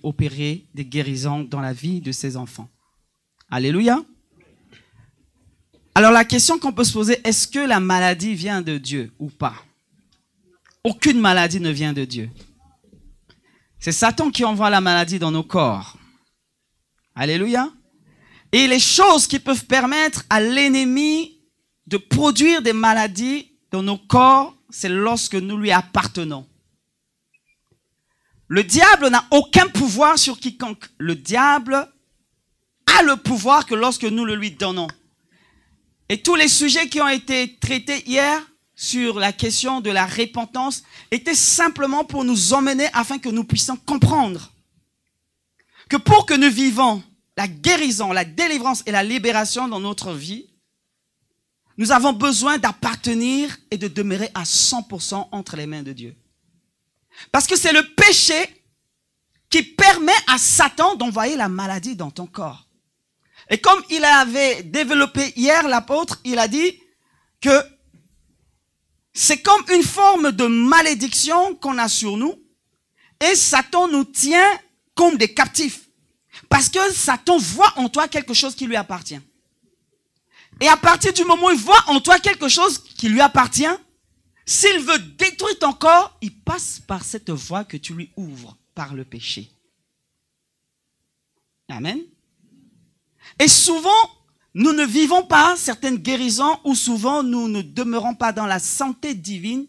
opérer des guérisons dans la vie de ses enfants. Alléluia. Alors la question qu'on peut se poser, est-ce que la maladie vient de Dieu ou pas? Aucune maladie ne vient de Dieu. C'est Satan qui envoie la maladie dans nos corps. Alléluia. Et les choses qui peuvent permettre à l'ennemi de produire des maladies dans nos corps, c'est lorsque nous lui appartenons. Le diable n'a aucun pouvoir sur quiconque. Le diable a le pouvoir que lorsque nous le lui donnons. Et tous les sujets qui ont été traités hier sur la question de la repentance étaient simplement pour nous emmener afin que nous puissions comprendre que pour que nous vivons la guérison, la délivrance et la libération dans notre vie, nous avons besoin d'appartenir et de demeurer à 100% entre les mains de Dieu. Parce que c'est le péché qui permet à Satan d'envoyer la maladie dans ton corps. Et comme il avait développé hier, l'apôtre, il a dit que c'est comme une forme de malédiction qu'on a sur nous. Et Satan nous tient comme des captifs. Parce que Satan voit en toi quelque chose qui lui appartient. Et à partir du moment où il voit en toi quelque chose qui lui appartient, s'il veut détruire ton corps, il passe par cette voie que tu lui ouvres, par le péché. Amen. Et souvent, nous ne vivons pas certaines guérisons ou souvent nous ne demeurons pas dans la santé divine,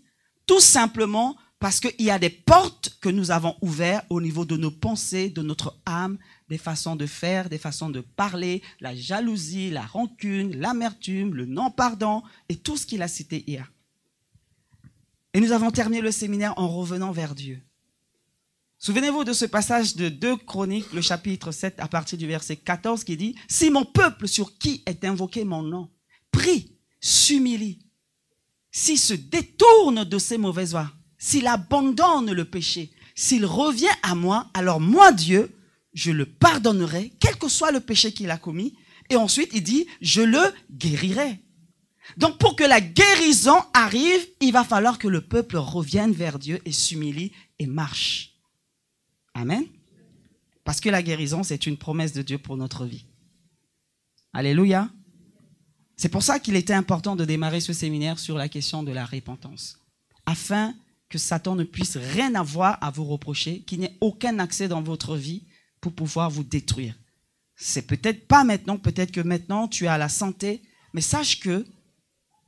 tout simplement parce qu'il y a des portes que nous avons ouvertes au niveau de nos pensées, de notre âme, des façons de faire, des façons de parler, la jalousie, la rancune, l'amertume, le non-pardon et tout ce qu'il a cité hier. Et nous avons terminé le séminaire en revenant vers Dieu. Souvenez-vous de ce passage de 2 Chroniques, le chapitre 7, à partir du verset 14, qui dit « Si mon peuple sur qui est invoqué mon nom, prie, s'humilie, s'il se détourne de ses mauvaises voies, s'il abandonne le péché, s'il revient à moi, alors moi, Dieu, je le pardonnerai, quel que soit le péché qu'il a commis. » Et ensuite, il dit « Je le guérirai. » Donc, pour que la guérison arrive, il va falloir que le peuple revienne vers Dieu et s'humilie et marche. Amen. Parce que la guérison, c'est une promesse de Dieu pour notre vie. Alléluia. C'est pour ça qu'il était important de démarrer ce séminaire sur la question de la repentance. Afin que Satan ne puisse rien avoir à vous reprocher, qu'il n'y ait aucun accès dans votre vie pour pouvoir vous détruire. C'est peut-être pas maintenant, peut-être que maintenant tu as la santé, mais sache que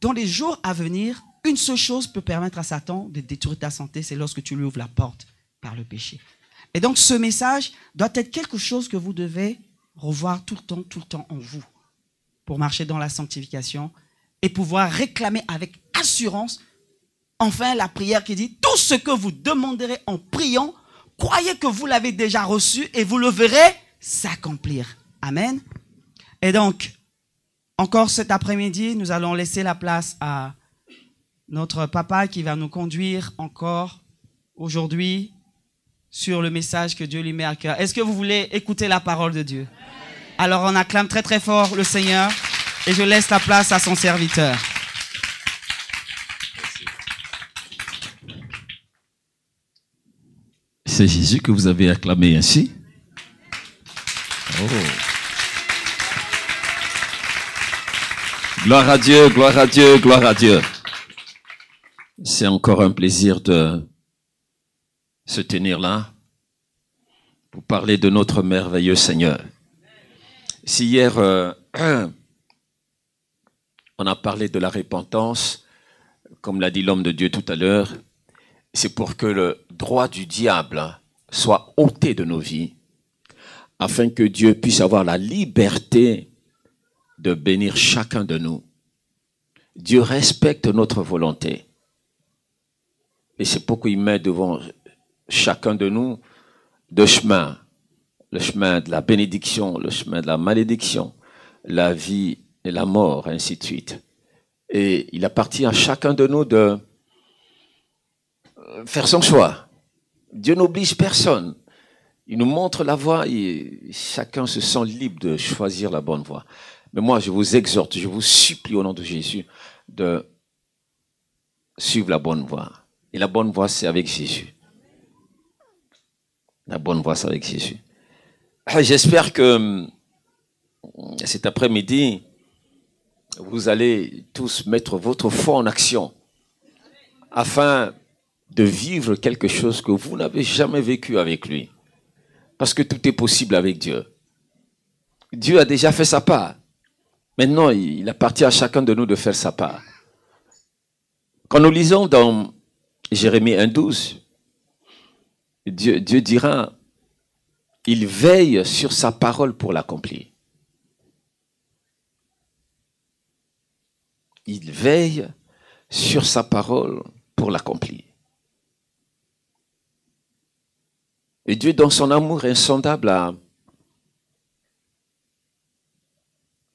dans les jours à venir, une seule chose peut permettre à Satan de détruire ta santé, c'est lorsque tu lui ouvres la porte par le péché. Et donc ce message doit être quelque chose que vous devez revoir tout le temps en vous pour marcher dans la sanctification et pouvoir réclamer avec assurance enfin la prière qui dit « Tout ce que vous demanderez en priant, croyez que vous l'avez déjà reçu et vous le verrez s'accomplir. » Amen. Et donc, encore cet après-midi, nous allons laisser la place à notre papa qui va nous conduire encore aujourd'hui sur le message que Dieu lui met à cœur. Est-ce que vous voulez écouter la parole de Dieu? Alors on acclame très très fort le Seigneur et je laisse la place à son serviteur. C'est Jésus que vous avez acclamé ainsi. Oh. Gloire à Dieu, gloire à Dieu, gloire à Dieu. C'est encore un plaisir de se tenir là pour parler de notre merveilleux Seigneur. Si hier, on a parlé de la repentance, comme l'a dit l'homme de Dieu tout à l'heure, c'est pour que le droit du diable soit ôté de nos vies, afin que Dieu puisse avoir la liberté de bénir chacun de nous. Dieu respecte notre volonté. Et c'est pourquoi il met devant chacun de nous deux chemins. Le chemin de la bénédiction, le chemin de la malédiction, la vie et la mort, ainsi de suite. Et il appartient à chacun de nous de faire son choix. Dieu n'oblige personne. Il nous montre la voie et chacun se sent libre de choisir la bonne voie. Mais moi, je vous exhorte, je vous supplie au nom de Jésus de suivre la bonne voie. Et la bonne voie, c'est avec Jésus. La bonne voie, c'est avec Jésus. J'espère que cet après-midi, vous allez tous mettre votre foi en action afin de vivre quelque chose que vous n'avez jamais vécu avec lui. Parce que tout est possible avec Dieu. Dieu a déjà fait sa part. Maintenant, il appartient à chacun de nous de faire sa part. Quand nous lisons dans Jérémie 1,12, Dieu dira, il veille sur sa parole pour l'accomplir. Il veille sur sa parole pour l'accomplir. Et Dieu, dans son amour insondable, a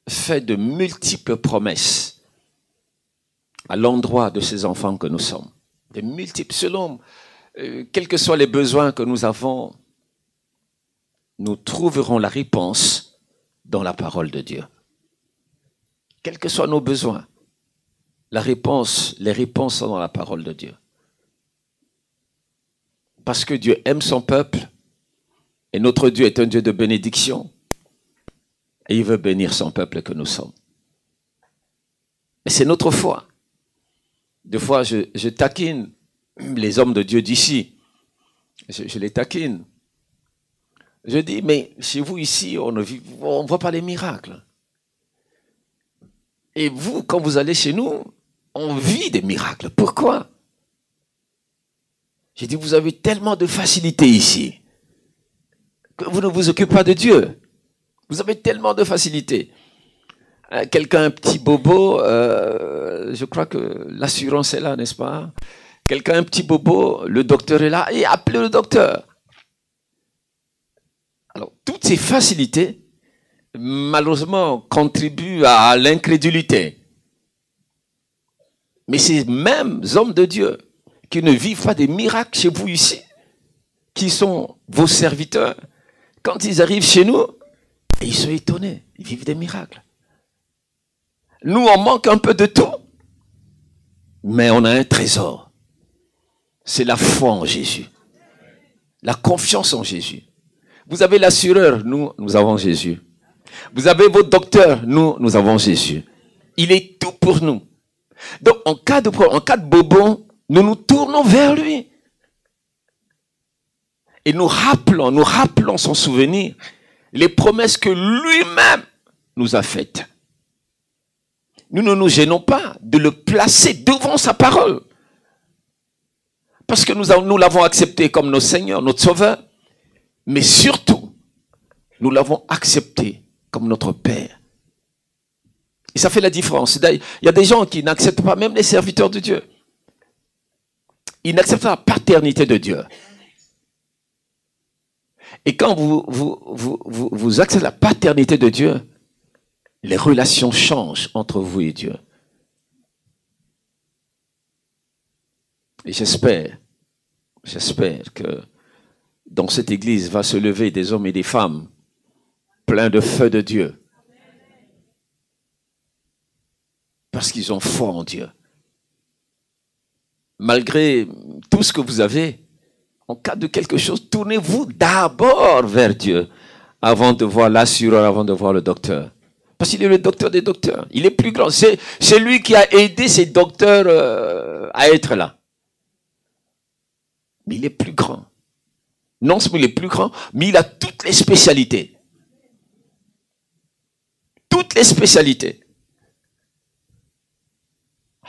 fait de multiples promesses à l'endroit de ces enfants que nous sommes. De multiples, selon quels que soient les besoins que nous avons, nous trouverons la réponse dans la parole de Dieu. Quels que soient nos besoins, les réponses sont dans la parole de Dieu. Parce que Dieu aime son peuple et notre Dieu est un Dieu de bénédiction et il veut bénir son peuple que nous sommes. Mais c'est notre foi. Des fois, je taquine les hommes de Dieu d'ici. Je les taquine. Je dis, mais chez vous ici, on ne voit pas les miracles. Et vous, quand vous allez chez nous, on vit des miracles. Pourquoi? J'ai dit, vous avez tellement de facilité ici que vous ne vous occupez pas de Dieu. Vous avez tellement de facilité. Quelqu'un, un petit bobo, je crois que l'assurance est là, n'est-ce pas? Quelqu'un, un petit bobo, le docteur est là, et appelez le docteur. Alors, toutes ces facilités, malheureusement, contribuent à l'incrédulité. Mais ces mêmes hommes de Dieu qui ne vivent pas des miracles chez vous ici, qui sont vos serviteurs, quand ils arrivent chez nous, ils sont étonnés, ils vivent des miracles. Nous, on manque un peu de tout, mais on a un trésor. C'est la foi en Jésus, la confiance en Jésus. Vous avez l'assureur, nous avons Jésus. Vous avez votre docteur, nous avons Jésus. Il est tout pour nous. Donc, en cas de bobon, nous nous tournons vers lui. Et nous rappelons son souvenir, les promesses que lui-même nous a faites. Nous ne nous gênons pas de le placer devant sa parole. Parce que nous l'avons accepté comme notre Seigneur, notre Sauveur. Mais surtout, nous l'avons accepté comme notre Père. Et ça fait la différence. Il y a des gens qui n'acceptent pas, même les serviteurs de Dieu. Ils n'acceptent pas la paternité de Dieu. Et quand vous acceptez la paternité de Dieu, les relations changent entre vous et Dieu. Et j'espère que dans cette église va se lever des hommes et des femmes pleins de feu de Dieu. Parce qu'ils ont foi en Dieu. Malgré tout ce que vous avez, en cas de quelque chose, tournez-vous d'abord vers Dieu avant de voir l'assureur, avant de voir le docteur. Parce qu'il est le docteur des docteurs. Il est plus grand. C'est lui qui a aidé ces docteurs à être là. Mais il est plus grand. Non seulement il est plus grand, mais il a toutes les spécialités. Toutes les spécialités.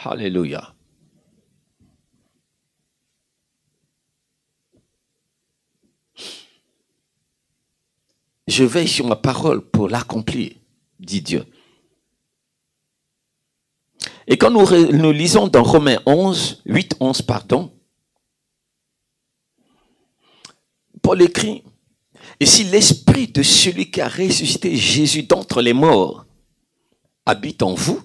Alléluia. Je veille sur ma parole pour l'accomplir, dit Dieu. Et quand nous lisons dans Romains 8:11, Paul écrit, « Et si l'esprit de celui qui a ressuscité Jésus d'entre les morts habite en vous,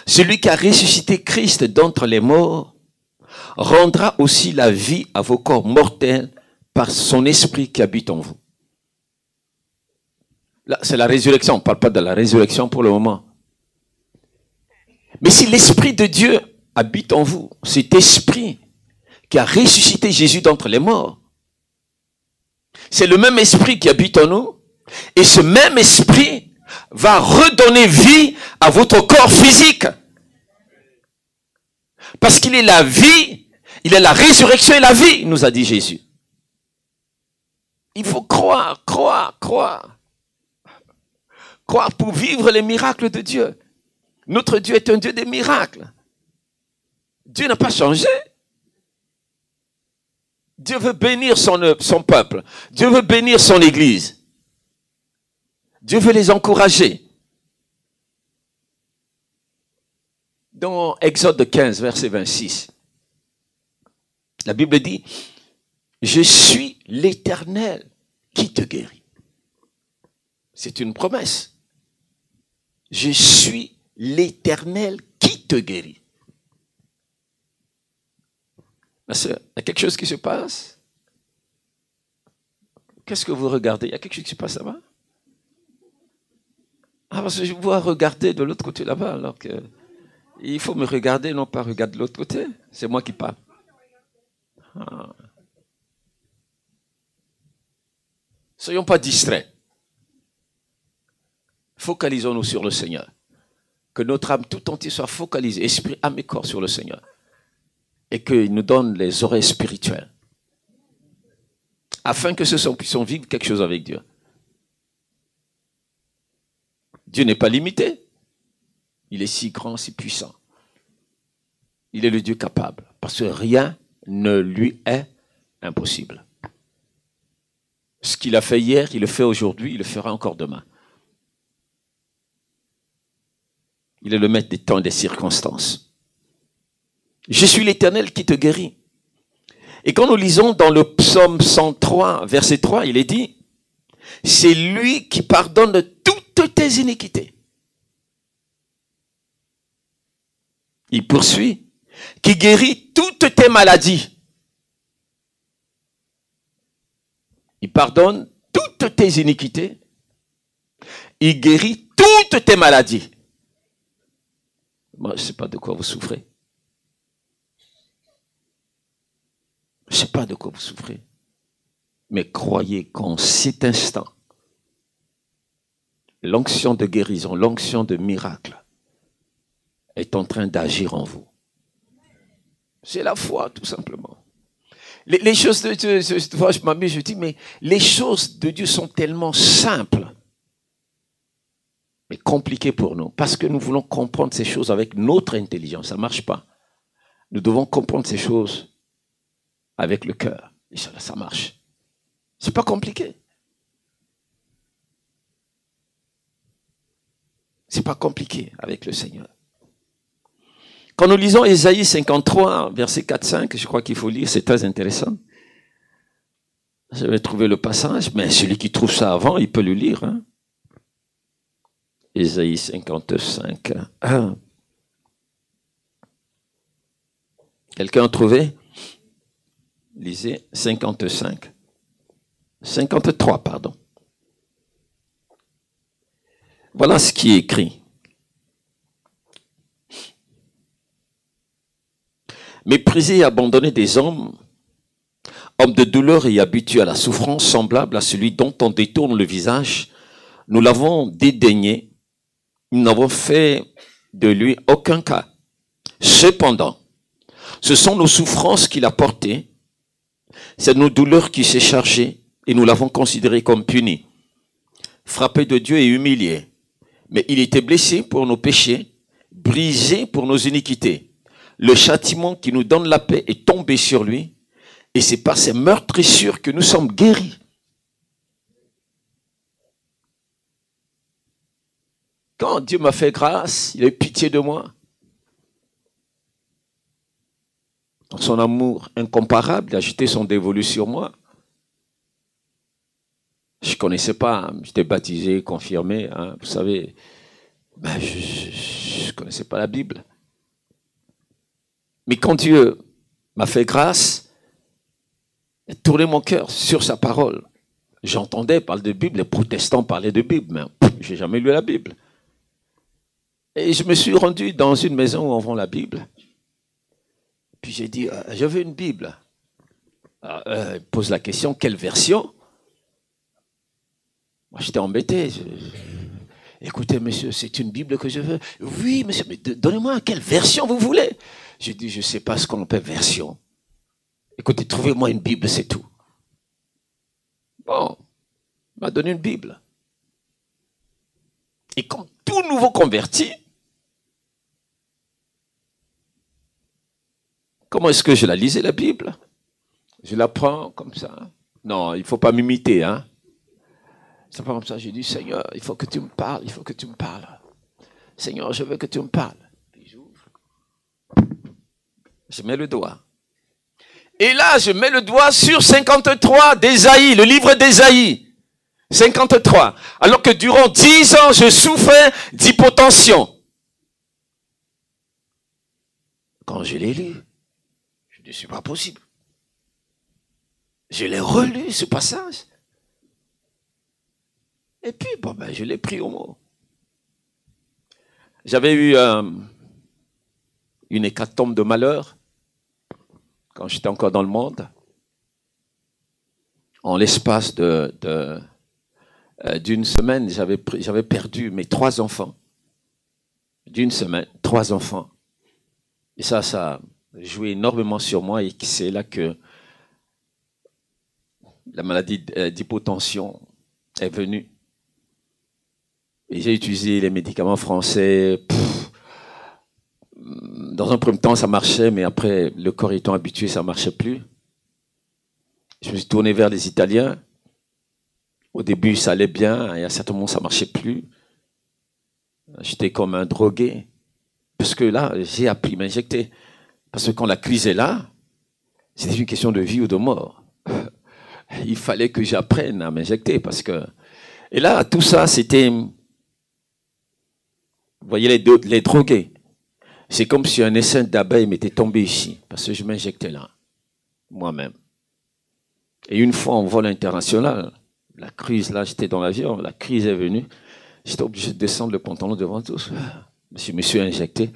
celui qui a ressuscité Christ d'entre les morts rendra aussi la vie à vos corps mortels par son esprit qui habite en vous. » Là, c'est la résurrection. On ne parle pas de la résurrection pour le moment. Mais si l'Esprit de Dieu habite en vous, cet Esprit qui a ressuscité Jésus d'entre les morts, C'est le même esprit qui habite en nous. Et ce même esprit va redonner vie à votre corps physique. Parce qu'il est la vie, il est la résurrection et la vie, nous a dit Jésus. Il faut croire, croire, croire. Croire pour vivre les miracles de Dieu. Notre Dieu est un Dieu des miracles. Dieu n'a pas changé. Dieu veut bénir son peuple. Dieu veut bénir son Église. Dieu veut les encourager. Dans Exode 15, verset 26, la Bible dit, « Je suis l'Éternel qui te guérit. » C'est une promesse. « Je suis l'Éternel qui te guérit. » Ma sœur, il y a quelque chose qui se passe? Qu'est-ce que vous regardez? Il y a quelque chose qui se passe là-bas? Ah, parce que je vois regarder de l'autre côté là-bas, alors que il faut me regarder, non pas regarder de l'autre côté. C'est moi qui parle. Ah. Soyons pas distraits. Focalisons-nous sur le Seigneur. Que notre âme tout entière soit focalisée, esprit, âme et corps sur le Seigneur. Et qu'il nous donne les oreilles spirituelles. Afin que ce soit, nous puissions vivre quelque chose avec Dieu. Dieu n'est pas limité. Il est si grand, si puissant. Il est le Dieu capable. Parce que rien ne lui est impossible. Ce qu'il a fait hier, il le fait aujourd'hui, il le fera encore demain. Il est le maître des temps et des circonstances. Je suis l'Éternel qui te guérit. Et quand nous lisons dans le psaume 103, verset 3, il est dit, c'est lui qui pardonne toutes tes iniquités. Il poursuit, qui guérit toutes tes maladies. Il pardonne toutes tes iniquités. Il guérit toutes tes maladies. Moi, je ne sais pas de quoi vous souffrez. Je ne sais pas de quoi vous souffrez. Mais croyez qu'en cet instant, l'onction de guérison, l'onction de miracle est en train d'agir en vous. C'est la foi, tout simplement. Les choses de Dieu, je m'amuse, je dis, mais les choses de Dieu sont tellement simples, mais compliquées pour nous, parce que nous voulons comprendre ces choses avec notre intelligence. Ça ne marche pas. Nous devons comprendre ces choses avec le cœur. Et ça marche. C'est pas compliqué. C'est pas compliqué avec le Seigneur. Quand nous lisons Ésaïe 53, verset 4-5, je crois qu'il faut lire, c'est très intéressant. Je vais trouver le passage, mais celui qui trouve ça avant, il peut le lire. Hein? Ésaïe 55. Quelqu'un a trouvé? Lisez 55. 53, pardon. Voilà ce qui est écrit. Méprisé et abandonné des hommes de douleur et habitués à la souffrance, semblable à celui dont on détourne le visage, nous l'avons dédaigné, nous n'avons fait de lui aucun cas. Cependant, ce sont nos souffrances qu'il a portées, c'est nos douleurs qui s'est chargé et nous l'avons considéré comme puni, frappé de Dieu et humilié. Mais il était blessé pour nos péchés, brisé pour nos iniquités. Le châtiment qui nous donne la paix est tombé sur lui, et c'est par ses meurtrissures que nous sommes guéris. Quand Dieu m'a fait grâce, il a eu pitié de moi. Dans son amour incomparable, il a jeté son dévolu sur moi. Je ne connaissais pas, j'étais baptisé, confirmé, hein, vous savez, ben je ne connaissais pas la Bible. Mais quand Dieu m'a fait grâce, il a tourné mon cœur sur sa parole. J'entendais parler de Bible, les protestants parlaient de Bible, mais je n'ai jamais lu la Bible. Et je me suis rendu dans une maison où on vend la Bible. Puis j'ai dit, je veux une Bible. Il pose la question, quelle version? Moi, j'étais embêté. Écoutez, monsieur, c'est une Bible que je veux. Oui, monsieur, mais donnez-moi quelle version vous voulez. J'ai dit, je ne sais pas ce qu'on appelle version. Écoutez, trouvez-moi une Bible, c'est tout. Bon, il m'a donné une Bible. Et comme tout nouveau converti, comment est-ce que je la lisais, la Bible? Je la prends comme ça. Non, il ne faut pas m'imiter, hein. C'est pas comme ça. J'ai dit, Seigneur, il faut que tu me parles, il faut que tu me parles. Seigneur, je veux que tu me parles. Puis j'ouvre. Je mets le doigt. Et là, je mets le doigt sur 53 d'Ésaïe, le livre d'Ésaïe. 53. Alors que durant 10 ans, je souffrais d'hypotension. Quand je l'ai lu, je dis, c'est pas possible. Je l'ai relu, ce passage. Et puis, bon, ben, je l'ai pris au mot. J'avais eu une hécatombe de malheur quand j'étais encore dans le monde. En l'espace d'une semaine, j'avais perdu mes 3 enfants. D'une semaine, 3 enfants. Et ça a joué énormément sur moi et c'est là que la maladie d'hypotension est venue. Et j'ai utilisé les médicaments français. Dans un premier temps, ça marchait, mais après, le corps étant habitué, ça ne marchait plus. Je me suis tourné vers les Italiens. Au début, ça allait bien, et à un certain moment, ça ne marchait plus. J'étais comme un drogué. Parce que là, j'ai appris à m'injecter. Parce que quand la crise est là, c'était une question de vie ou de mort. Il fallait que j'apprenne à m'injecter. Et là, tout ça, c'était... Vous voyez les drogués. C'est comme si un essaim d'abeilles m'était tombé ici, parce que je m'injectais là, moi-même. Et une fois en vol international, la crise, là, j'étais dans l'avion, la crise est venue, j'étais obligé de descendre le pantalon devant tous. Je me suis injecté,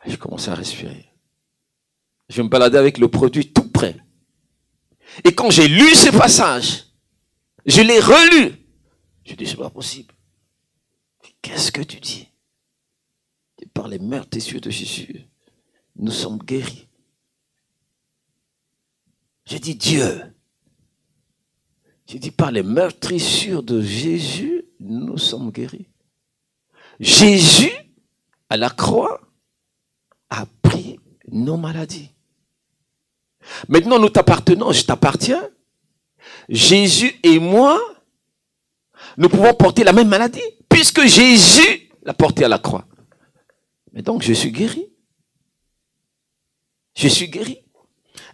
je commençais à respirer. Je me baladais avec le produit tout prêt. Et quand j'ai lu ce passage, je l'ai relu. Je dis, c'est pas possible. Qu'est-ce que tu dis? Par les meurtrissures de Jésus, nous sommes guéris. J'ai dit Dieu. J'ai dit par les meurtrissures de Jésus, nous sommes guéris. Jésus, à la croix, a pris nos maladies. Maintenant, nous t'appartenons, je t'appartiens. Jésus et moi, nous pouvons porter la même maladie, puisque Jésus l'a porté à la croix. Mais donc, je suis guéri. Je suis guéri.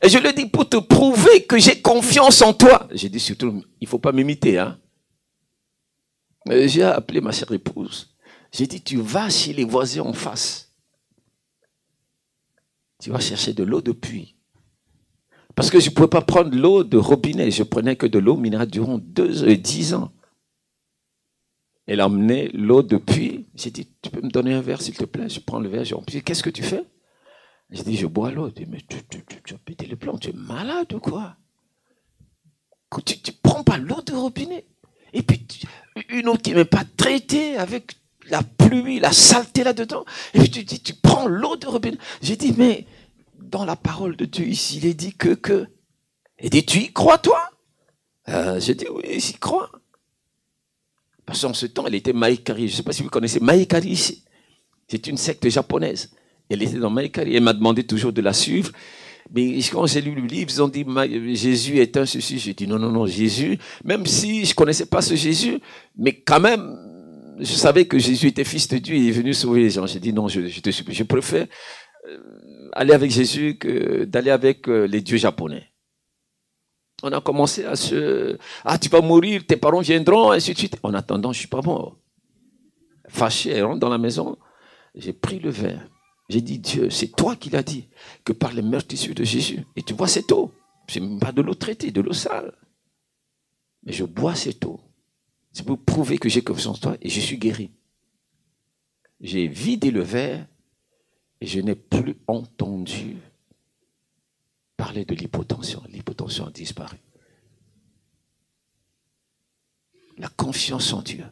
Et je le dis pour te prouver que j'ai confiance en toi. J'ai dit surtout, il ne faut pas m'imiter. Hein? J'ai appelé ma chère épouse. J'ai dit, tu vas chez les voisins en face. Tu vas chercher de l'eau de puits. Parce que je ne pouvais pas prendre l'eau de robinet. Je prenais que de l'eau minérale durant 10 ans. Elle a amené l'eau de puits. J'ai dit, tu peux me donner un verre, s'il te plaît? Je prends le verre, je remplis. Qu'est-ce que tu fais? J'ai dit, je bois l'eau. Mais tu as pété les plombs, tu es malade ou quoi? Tu ne prends pas l'eau de robinet. Et puis, une eau qui n'est même pas traitée avec la pluie, la saleté là-dedans. Et puis, tu dis, tu prends l'eau de robinet. J'ai dit, mais dans la parole de Dieu ici, il est dit que. Il dit, tu y crois, toi? J'ai dit, oui, j'y crois. Parce qu'en ce temps, elle était Maïkari. Je ne sais pas si vous connaissez Maïkari ici. C'est une secte japonaise. Elle était dans Maïkari. Elle m'a demandé toujours de la suivre. Mais quand j'ai lu le livre, ils ont dit Jésus est un ceci. J'ai dit non, Jésus, même si je ne connaissais pas ce Jésus, mais quand même, je savais que Jésus était fils de Dieu et il est venu sauver les gens. J'ai dit non, je te supplie. Je préfère aller avec Jésus que d'aller avec les dieux japonais. On a commencé à se... Ah, tu vas mourir, tes parents viendront, ainsi de suite. En attendant, je ne suis pas mort. Fâché, elle rentre dans la maison. J'ai pris le verre. J'ai dit, Dieu, c'est toi qui l'as dit, que par les meurtrissures de Jésus. Et tu vois cette eau. Ce n'est pas de l'eau traitée, de l'eau sale. Mais je bois cette eau. C'est pour prouver que j'ai confiance en toi et je suis guéri. J'ai vidé le verre et je n'ai plus entendu parler de l'hypotension. L'hypotension a disparu. La confiance en Dieu.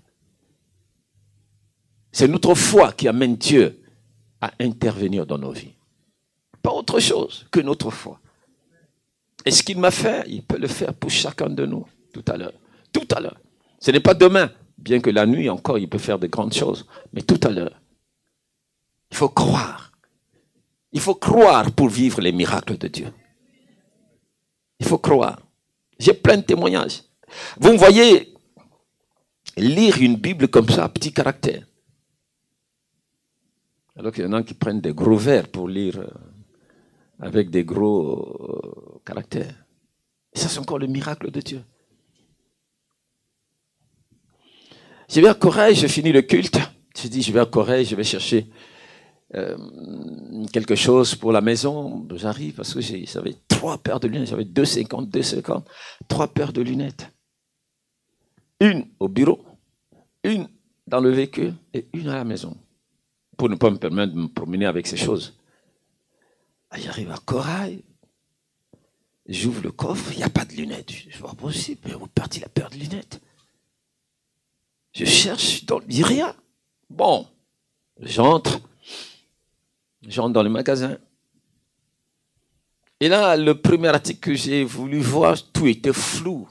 C'est notre foi qui amène Dieu à intervenir dans nos vies. Pas autre chose que notre foi. Et ce qu'il m'a fait, il peut le faire pour chacun de nous tout à l'heure. Tout à l'heure. Ce n'est pas demain, bien que la nuit encore, il peut faire de grandes choses, mais tout à l'heure. Il faut croire. Il faut croire pour vivre les miracles de Dieu. Il faut croire. J'ai plein de témoignages. Vous me voyez lire une Bible comme ça, à petit caractère. Alors qu'il y en a qui prennent des gros vers pour lire avec des gros caractères. Et ça, c'est encore le miracle de Dieu. Je vais à Corée, je finis le culte. Je dis, je vais à Corée, je vais chercher quelque chose pour la maison. J'arrive parce que j'avais 3 paires de lunettes. J'avais 2,50, 3 paires de lunettes. Une au bureau, une dans le véhicule et une à la maison. Pour ne pas me permettre de me promener avec ces choses. J'arrive à Corail, j'ouvre le coffre, il n'y a pas de lunettes. Je vois pas possible, mais où est partie la paire de lunettes? Je cherche, il n'y a rien. Bon, j'entre dans le magasin. Et là, le premier article que j'ai voulu voir, tout était flou.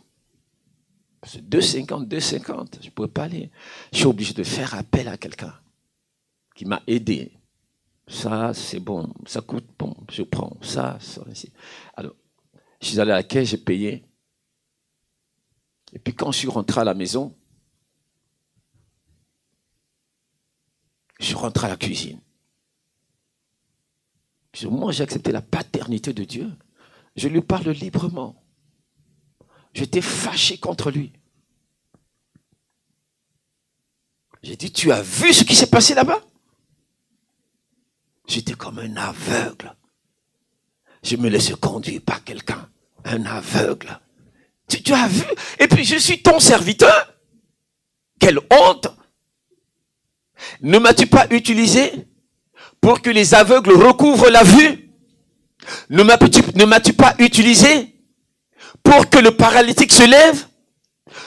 C'est 2,50, je ne pouvais pas aller. Je suis obligé de faire appel à quelqu'un qui m'a aidé. Ça, c'est bon, ça coûte, bon, je prends ça, ici. Alors, je suis allé à la caisse, j'ai payé. Et puis quand je suis rentré à la maison, je suis rentré à la cuisine. Moi, j'ai accepté la paternité de Dieu. Je lui parle librement. J'étais fâché contre lui. J'ai dit, tu as vu ce qui s'est passé là-bas? J'étais comme un aveugle. Je me laissais conduire par quelqu'un. Un aveugle. Tu as vu? Et puis je suis ton serviteur. Quelle honte! Ne m'as-tu pas utilisé pour que les aveugles recouvrent la vue? Ne m'as-tu pas utilisé pour que le paralytique se lève?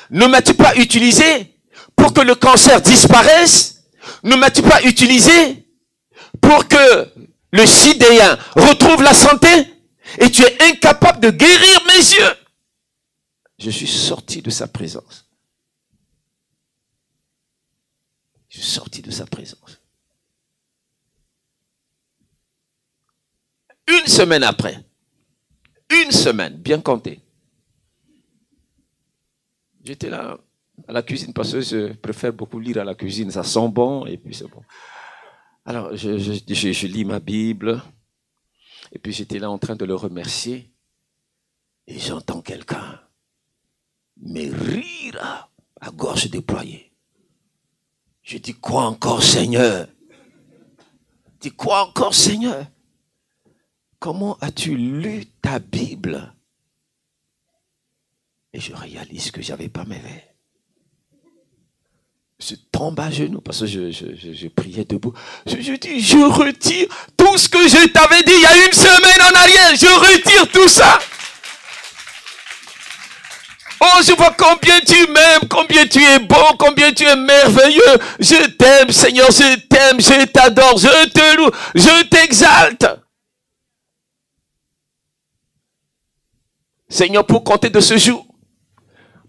Ne m'as-tu pas utilisé pour que le cancer disparaisse? Ne m'as-tu pas utilisé pour que le sidéen retrouve la santé? Et tu es incapable de guérir mes yeux. Je suis sorti de sa présence. Je suis sorti de sa présence. Une semaine après, bien compté, j'étais là à la cuisine parce que je préfère beaucoup lire à la cuisine, ça sent bon et puis c'est bon. Alors je lis ma Bible et puis j'étais là en train de le remercier et j'entends quelqu'un mais rire à gorge déployée. Je dis, quoi encore, Seigneur? Dis, quoi encore, Seigneur? Comment as-tu lu ta Bible? Et je réalise que je n'avais pas mes verres. Je tombe à genoux parce que je priais debout. Je dis, je retire tout ce que je t'avais dit il y a une semaine en arrière. Je retire tout ça. Oh, je vois combien tu m'aimes, combien tu es bon, combien tu es merveilleux. Je t'aime, Seigneur, je t'aime, je t'adore, je te loue, je t'exalte. Seigneur, pour compter de ce jour,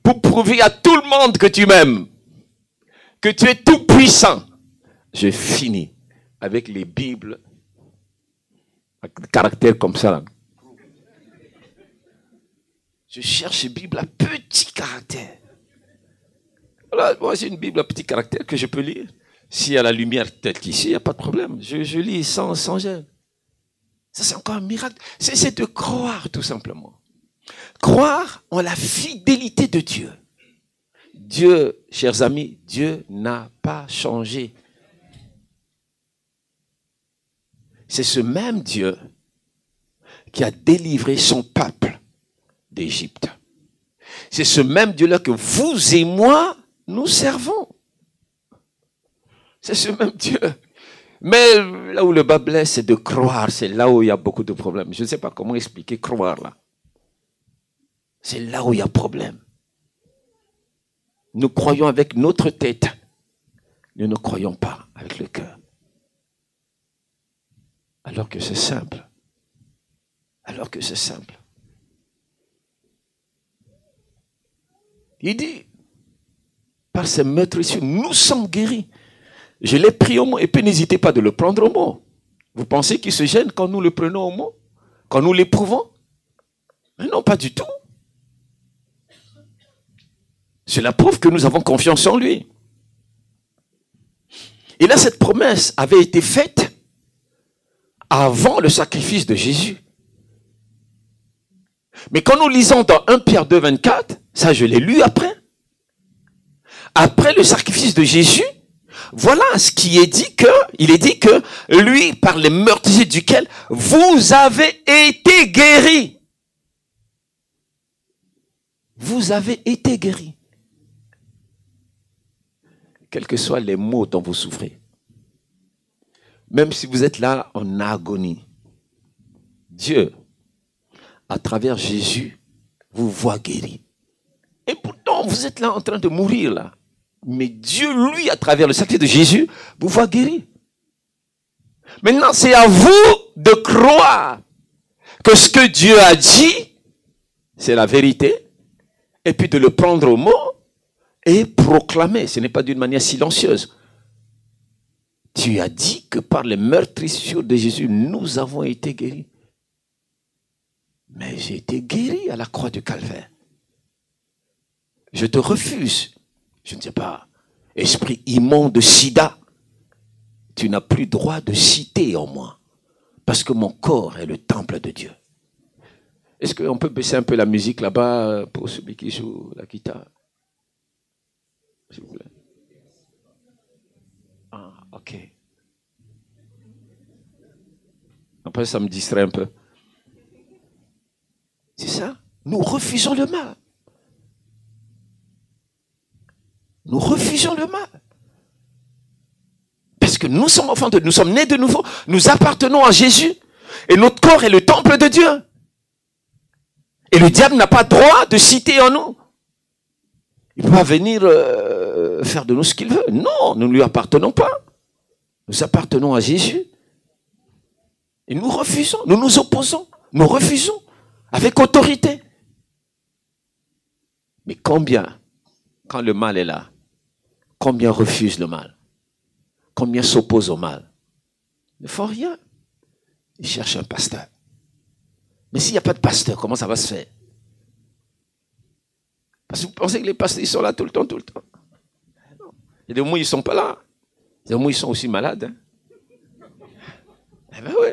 pour prouver à tout le monde que tu m'aimes, que tu es tout puissant, je finis avec les Bibles à caractère comme ça là. Je cherche une Bible à petit caractère. Voilà, moi j'ai une Bible à petit caractère que je peux lire. S'il y a la lumière telle qu'ici, il n'y a pas de problème. Je lis sans gêne. Ça c'est encore un miracle. C'est de croire tout simplement. Croire en la fidélité de Dieu. Dieu, chers amis, Dieu n'a pas changé. C'est ce même Dieu qui a délivré son peuple d'Égypte. C'est ce même Dieu-là que vous et moi, nous servons. C'est ce même Dieu. Mais là où le bas blesse, c'est de croire. C'est là où il y a beaucoup de problèmes. Je ne sais pas comment expliquer croire là. C'est là où il y a problème. Nous croyons avec notre tête. Nous ne croyons pas avec le cœur. Alors que c'est simple. Alors que c'est simple. Il dit, par ces meurtrissures, nous sommes guéris. Je l'ai pris au mot, et puis n'hésitez pas de le prendre au mot. Vous pensez qu'il se gêne quand nous le prenons au mot? Quand nous l'éprouvons? Mais non, pas du tout. Cela prouve que nous avons confiance en lui. Et là, cette promesse avait été faite avant le sacrifice de Jésus. Mais quand nous lisons dans 1 Pierre 2, 24, ça je l'ai lu après. Après le sacrifice de Jésus, voilà ce qui est dit que, il est dit que lui, par les meurtrissures duquel vous avez été guéris. Vous avez été guéris. Quels que soient les maux dont vous souffrez. Même si vous êtes là en agonie, Dieu, à travers Jésus, vous voit guéri. Et pourtant, vous êtes là en train de mourir là. Mais Dieu, lui, à travers le sacrifice de Jésus, vous voit guéri. Maintenant, c'est à vous de croire que ce que Dieu a dit, c'est la vérité, et puis de le prendre au mot et proclamer. Ce n'est pas d'une manière silencieuse. Tu as dit que par les meurtrissures de Jésus, nous avons été guéris. Mais j'ai été guéri à la croix du Calvaire. Je te refuse. Je ne sais pas, esprit immonde de sida, tu n'as plus droit de citer en moi, parce que mon corps est le temple de Dieu. Est-ce qu'on peut baisser un peu la musique là-bas pour celui qui joue la guitare? S'il vous plaît. Ah, ok. Après, ça me distrait un peu. C'est ça. Nous refusons le mal. Nous refusons le mal. Parce que nous sommes enfants de Dieu, nous sommes nés de nouveau, nous appartenons à Jésus. Et notre corps est le temple de Dieu. Et le diable n'a pas droit de citer en nous. Il peut pas venir faire de nous ce qu'il veut. Non, nous ne lui appartenons pas. Nous appartenons à Jésus. Et nous refusons, nous nous opposons, nous refusons avec autorité. Mais combien, quand le mal est là, combien refusent le mal? Combien s'opposent au mal? Il ne faut rien. Ils cherchent un pasteur. Mais s'il n'y a pas de pasteur, comment ça va se faire? Parce que vous pensez que les pasteurs, ils sont là tout le temps, tout le temps. Non. Il y a des moments où ils ne sont pas là. Il y a des moments où ils sont aussi malades. Hein. Eh bien oui.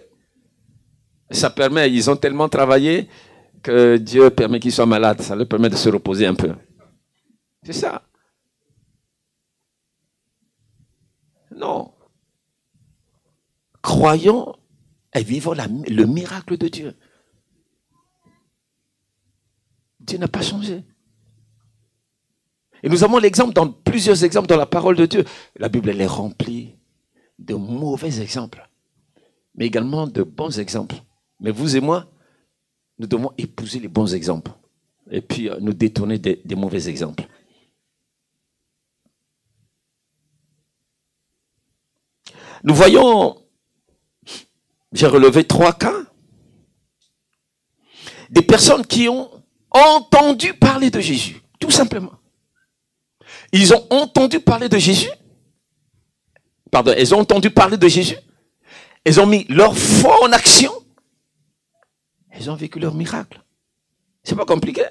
Ça permet, ils ont tellement travaillé que Dieu permet qu'ils soient malades. Ça leur permet de se reposer un peu. C'est ça. Non. Croyons et vivons le miracle de Dieu. Dieu n'a pas changé. Et nous avons l'exemple dans plusieurs exemples dans la parole de Dieu. La Bible, elle est remplie de mauvais exemples, mais également de bons exemples. Mais vous et moi, nous devons épouser les bons exemples et puis nous détourner des mauvais exemples. Nous voyons, j'ai relevé 3 cas, des personnes qui ont entendu parler de Jésus, tout simplement. Ils ont entendu parler de Jésus. Pardon, elles ont entendu parler de Jésus. Elles ont mis leur foi en action. Elles ont vécu leur miracle. C'est pas compliqué.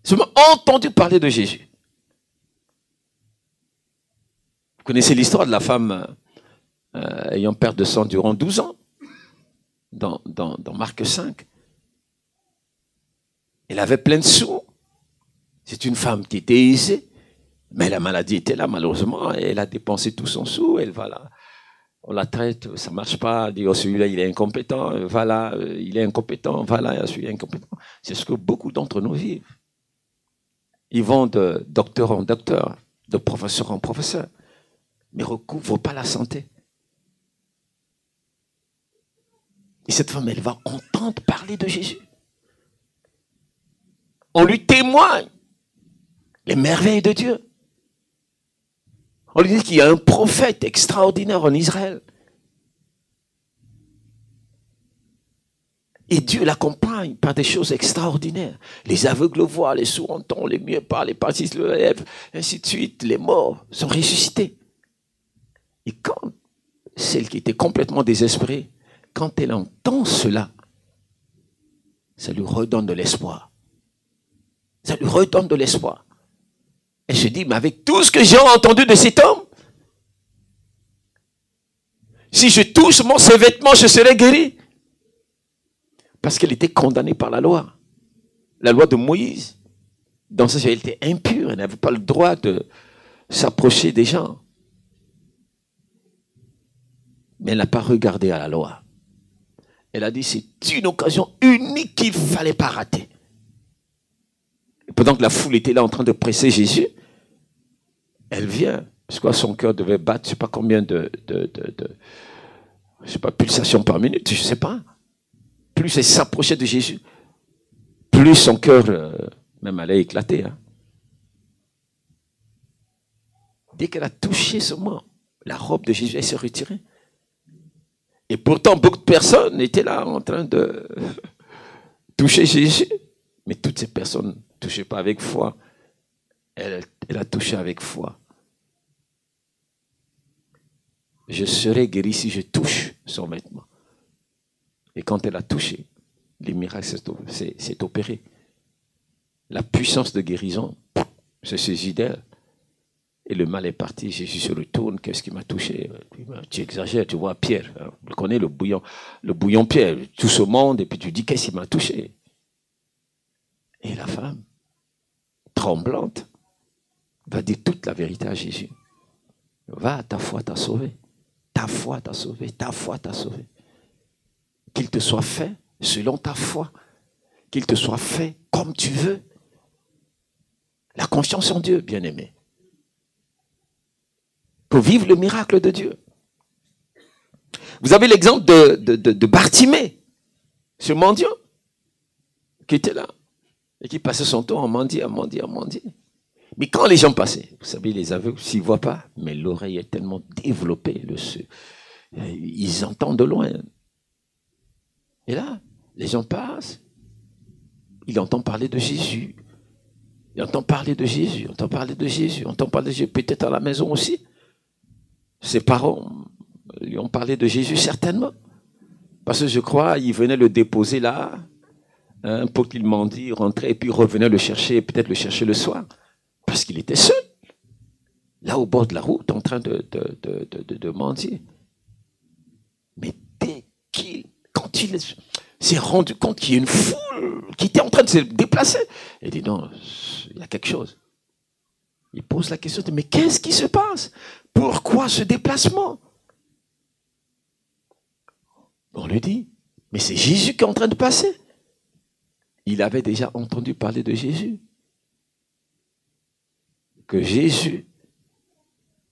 Ils ont entendu parler de Jésus. Vous connaissez l'histoire de la femme ayant perdu de sang durant 12 ans dans Marc 5. Elle avait plein de sous. C'est une femme qui était aisée, mais la maladie était là malheureusement. Elle a dépensé tout son sou. Elle va là, on la traite, ça marche pas. Elle dit oh, celui-là il est incompétent. Voilà, il est incompétent. Voilà, celui-là est incompétent. C'est ce que beaucoup d'entre nous vivent. Ils vont de docteur en docteur, de professeur en professeur, mais recouvrent pas la santé. Et cette femme, elle va entendre parler de Jésus. On lui témoigne les merveilles de Dieu. On lui dit qu'il y a un prophète extraordinaire en Israël. Et Dieu l'accompagne par des choses extraordinaires. Les aveugles voient, les sourds entendent, les muets parlent, les paralysés se lèvent, ainsi de suite. Les morts sont ressuscités. Et quand celle qui était complètement désespérée, quand elle entend cela, ça lui redonne de l'espoir. Ça lui redonne de l'espoir. Elle se dit, mais avec tout ce que j'ai entendu de cet homme, si je touche ses vêtements, je serai guéri. Parce qu'elle était condamnée par la loi de Moïse. Dans ce sens, elle était impure, elle n'avait pas le droit de s'approcher des gens. Mais elle n'a pas regardé à la loi. Elle a dit, c'est une occasion unique qu'il ne fallait pas rater. Et pendant que la foule était là en train de presser Jésus, elle vient, parce que son cœur devait battre, je ne sais pas combien pulsations par minute, je ne sais pas. Plus elle s'approchait de Jésus, plus son cœur même allait éclater. Hein. Dès qu'elle a touché seulement la robe de Jésus, elle s'est retirée. Et pourtant, beaucoup de personnes étaient là en train de toucher Jésus. Mais toutes ces personnes ne touchaient pas avec foi. Elle a touché avec foi. Je serai guéri si je touche son vêtement. Et quand elle a touché, les miracles s'est opéré. La puissance de guérison se saisit d'elle. Et le mal est parti. Jésus se retourne. Qu'est-ce qui m'a touché? Tu exagères, tu vois Pierre. Tu connais le bouillon Pierre. Tout ce monde, et puis tu dis qu'est-ce qui m'a touché? Et la femme, tremblante, va dire toute la vérité à Jésus. Va, ta foi t'a sauvé. Ta foi t'a sauvé. Ta foi t'a sauvé. Qu'il te soit fait selon ta foi. Qu'il te soit fait comme tu veux. La confiance en Dieu, bien-aimé. Pour vivre le miracle de Dieu. Vous avez l'exemple de Bartimée, ce mendiant qui était là et qui passait son temps à mendier. Mais quand les gens passaient, vous savez, les aveugles, s'ils ne voient pas, mais l'oreille est tellement développée, ils entendent de loin. Et là, les gens passent, il entend parler de Jésus. Il entend parler de Jésus, entend parler de Jésus, peut-être à la maison aussi. Ses parents lui ont parlé de Jésus certainement. Parce que je crois, ils venaient le déposer là, pour qu'il mendie, rentrait, et puis revenait le chercher, peut-être le chercher le soir. Parce qu'il était seul, là au bord de la route, en train de mendier. Mais quand il s'est rendu compte qu'il y a une foule qui était en train de se déplacer, il dit non, il y a quelque chose. Il pose la question, mais qu'est-ce qui se passe? Pourquoi ce déplacement? On lui dit, mais c'est Jésus qui est en train de passer. Il avait déjà entendu parler de Jésus. Que Jésus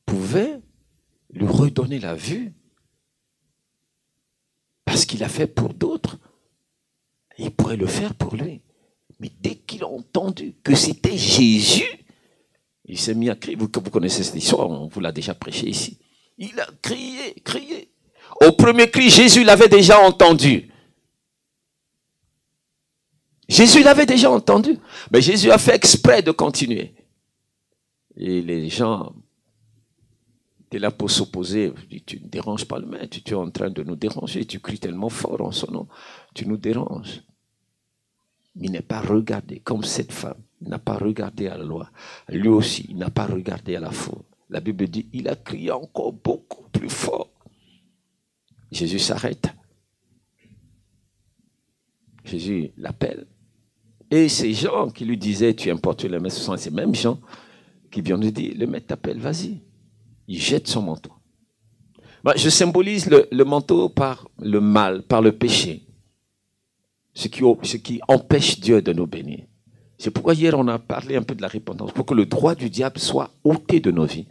pouvait lui redonner la vue parce qu'il a fait pour d'autres. Il pourrait le faire pour lui. Mais dès qu'il a entendu que c'était Jésus, il s'est mis à crier. Vous connaissez cette histoire, on vous l'a déjà prêché ici. Il a crié. Au premier cri, Jésus l'avait déjà entendu. Jésus l'avait déjà entendu. Mais Jésus a fait exprès de continuer. Et les gens étaient là pour s'opposer. Tu ne déranges pas le maître, tu es en train de nous déranger. Tu cries tellement fort en son nom. Tu nous déranges. Mais il n'a pas regardé comme cette femme. Il n'a pas regardé à la loi. Lui aussi, il n'a pas regardé à la foule. La Bible dit, il a crié encore beaucoup plus fort. Jésus s'arrête. Jésus l'appelle. Et ces gens qui lui disaient, tu importunes le maître, ce sont ces mêmes gens qui viennent lui dire, le maître t'appelle, vas-y. Il jette son manteau. Je symbolise le manteau par le mal, par le péché. Ce qui empêche Dieu de nous bénir. C'est pourquoi hier on a parlé un peu de la repentance, pour que le droit du diable soit ôté de nos vies,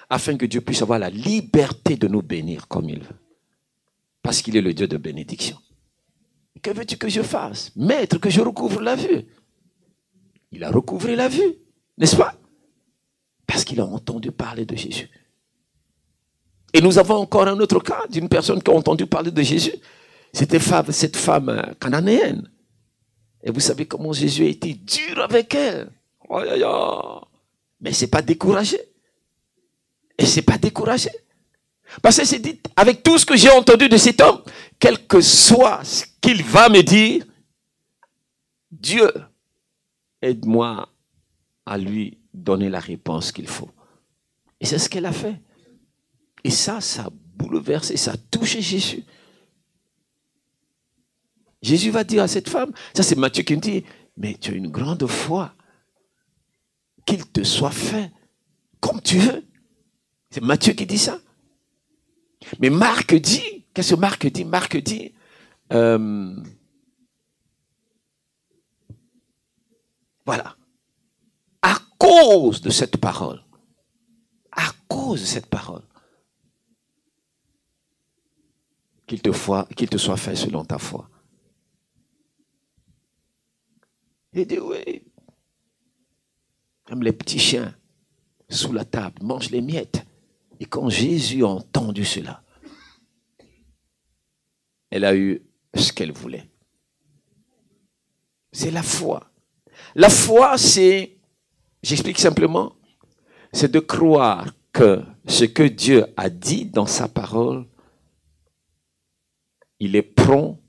afin que Dieu puisse avoir la liberté de nous bénir comme il veut. Parce qu'il est le Dieu de bénédiction. Que veux-tu que je fasse? Maître, que je recouvre la vue. Il a recouvré la vue. N'est-ce pas? Parce qu'il a entendu parler de Jésus. Et nous avons encore un autre cas d'une personne qui a entendu parler de Jésus. C'était cette femme cananéenne. Et vous savez comment Jésus a été dur avec elle. Oh, oh, oh. Mais elle ne s'est pas découragée. Elle ne s'est pas découragée. Parce qu'elle s'est dit, avec tout ce que j'ai entendu de cet homme, quel que soit ce qu'il va me dire, Dieu, aide-moi à lui donner la réponse qu'il faut. Et c'est ce qu'elle a fait. Et ça a bouleversé, ça a touché Jésus. Jésus va dire à cette femme, ça c'est Matthieu qui me dit, mais tu as une grande foi, qu'il te soit fait comme tu veux. C'est Matthieu qui dit ça. Mais Marc dit, qu'est-ce que Marc dit? Marc dit, voilà, à cause de cette parole, qu'il te soit fait selon ta foi. Il dit, oui, comme les petits chiens sous la table mangent les miettes. Et quand Jésus a entendu cela, elle a eu ce qu'elle voulait. C'est la foi. La foi, c'est, j'explique simplement, c'est de croire que ce que Dieu a dit dans sa parole, il est prompt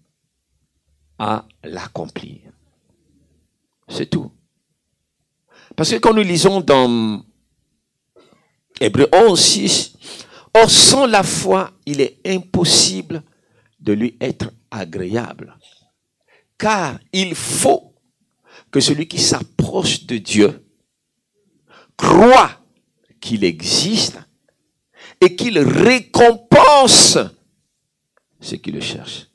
à l'accomplir. C'est tout. Parce que quand nous lisons dans Hébreux 11, 6, or sans la foi, il est impossible de lui être agréable. Car il faut que celui qui s'approche de Dieu croit qu'il existe et qu'il récompense ceux qui le cherchent.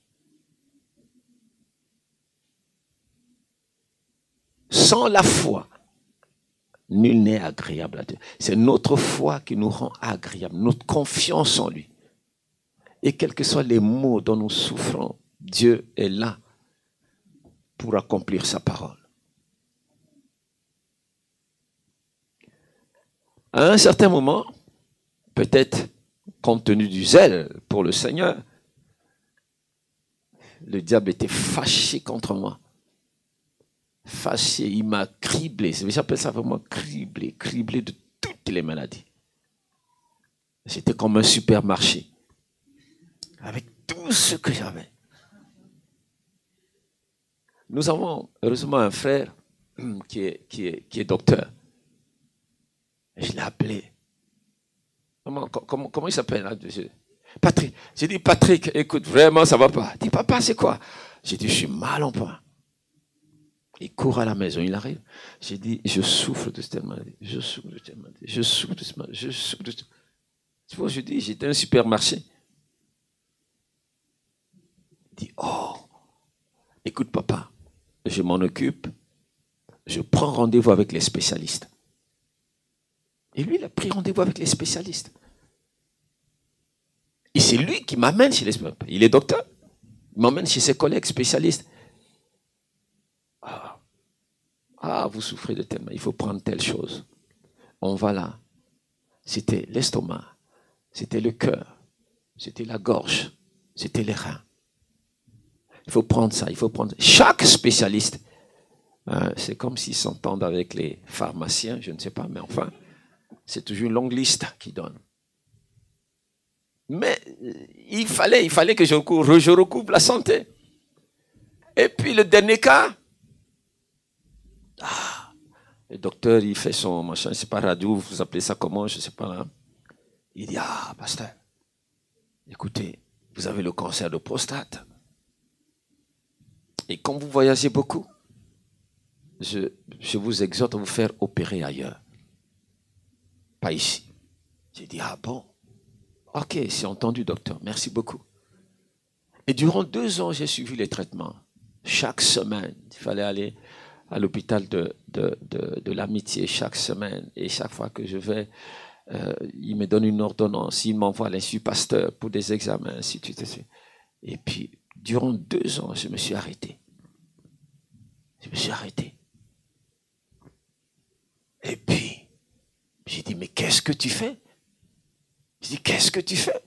Sans la foi, nul n'est agréable à Dieu. C'est notre foi qui nous rend agréable, notre confiance en lui. Et quels que soient les maux dont nous souffrons, Dieu est là pour accomplir sa parole. À un certain moment, peut-être compte tenu du zèle pour le Seigneur, le diable était fâché contre moi. Fâché, il m'a criblé. J'appelle ça vraiment criblé de toutes les maladies. C'était comme un supermarché, avec tout ce que j'avais. Nous avons heureusement un frère qui est docteur. Et je l'ai appelé. Comment il s'appelle là? Patrick. J'ai dit, Patrick, écoute, vraiment, ça va pas. Il dit, papa, c'est quoi? J'ai dit, je suis mal en point. Il court à la maison, il arrive. J'ai dit, je souffre de cette maladie. Je souffre de cette maladie. Je souffre de cette maladie. Je souffre de cette maladie. Tu vois, je dis, j'étais à un supermarché. Il dit, oh, écoute, papa, je m'en occupe. Je prends rendez-vous avec les spécialistes. Et lui, il a pris rendez-vous avec les spécialistes. Et c'est lui qui m'amène chez les spécialistes. Il est docteur. Il m'emmène chez ses collègues spécialistes. Ah, vous souffrez de tellement, il faut prendre telle chose. On va là. C'était l'estomac, c'était le cœur, c'était la gorge, c'était les reins. Il faut prendre ça, il faut prendre ça. Chaque spécialiste, c'est comme s'ils s'entendent avec les pharmaciens, je ne sais pas, mais enfin, c'est toujours une longue liste qu'ils donnent. Mais il fallait que je recoupe la santé. Et puis le dernier cas, le docteur, il fait son machin, c'est pas radio, vous appelez ça comment, je sais pas là. Il dit, pasteur, écoutez, vous avez le cancer de prostate. Et comme vous voyagez beaucoup, je vous exhorte à vous faire opérer ailleurs. Pas ici. J'ai dit, bon. Ok, c'est entendu, docteur, merci beaucoup. Et durant 2 ans, j'ai suivi les traitements. Chaque semaine, il fallait aller à l'hôpital de l'amitié chaque semaine. Et chaque fois que je vais, il me donne une ordonnance, il m'envoie à l'Institut Pasteur pour des examens, ainsi de suite. Et puis, durant 2 ans, je me suis arrêté. Et qu'est-ce que tu fais? Je dis, qu'est-ce que tu fais?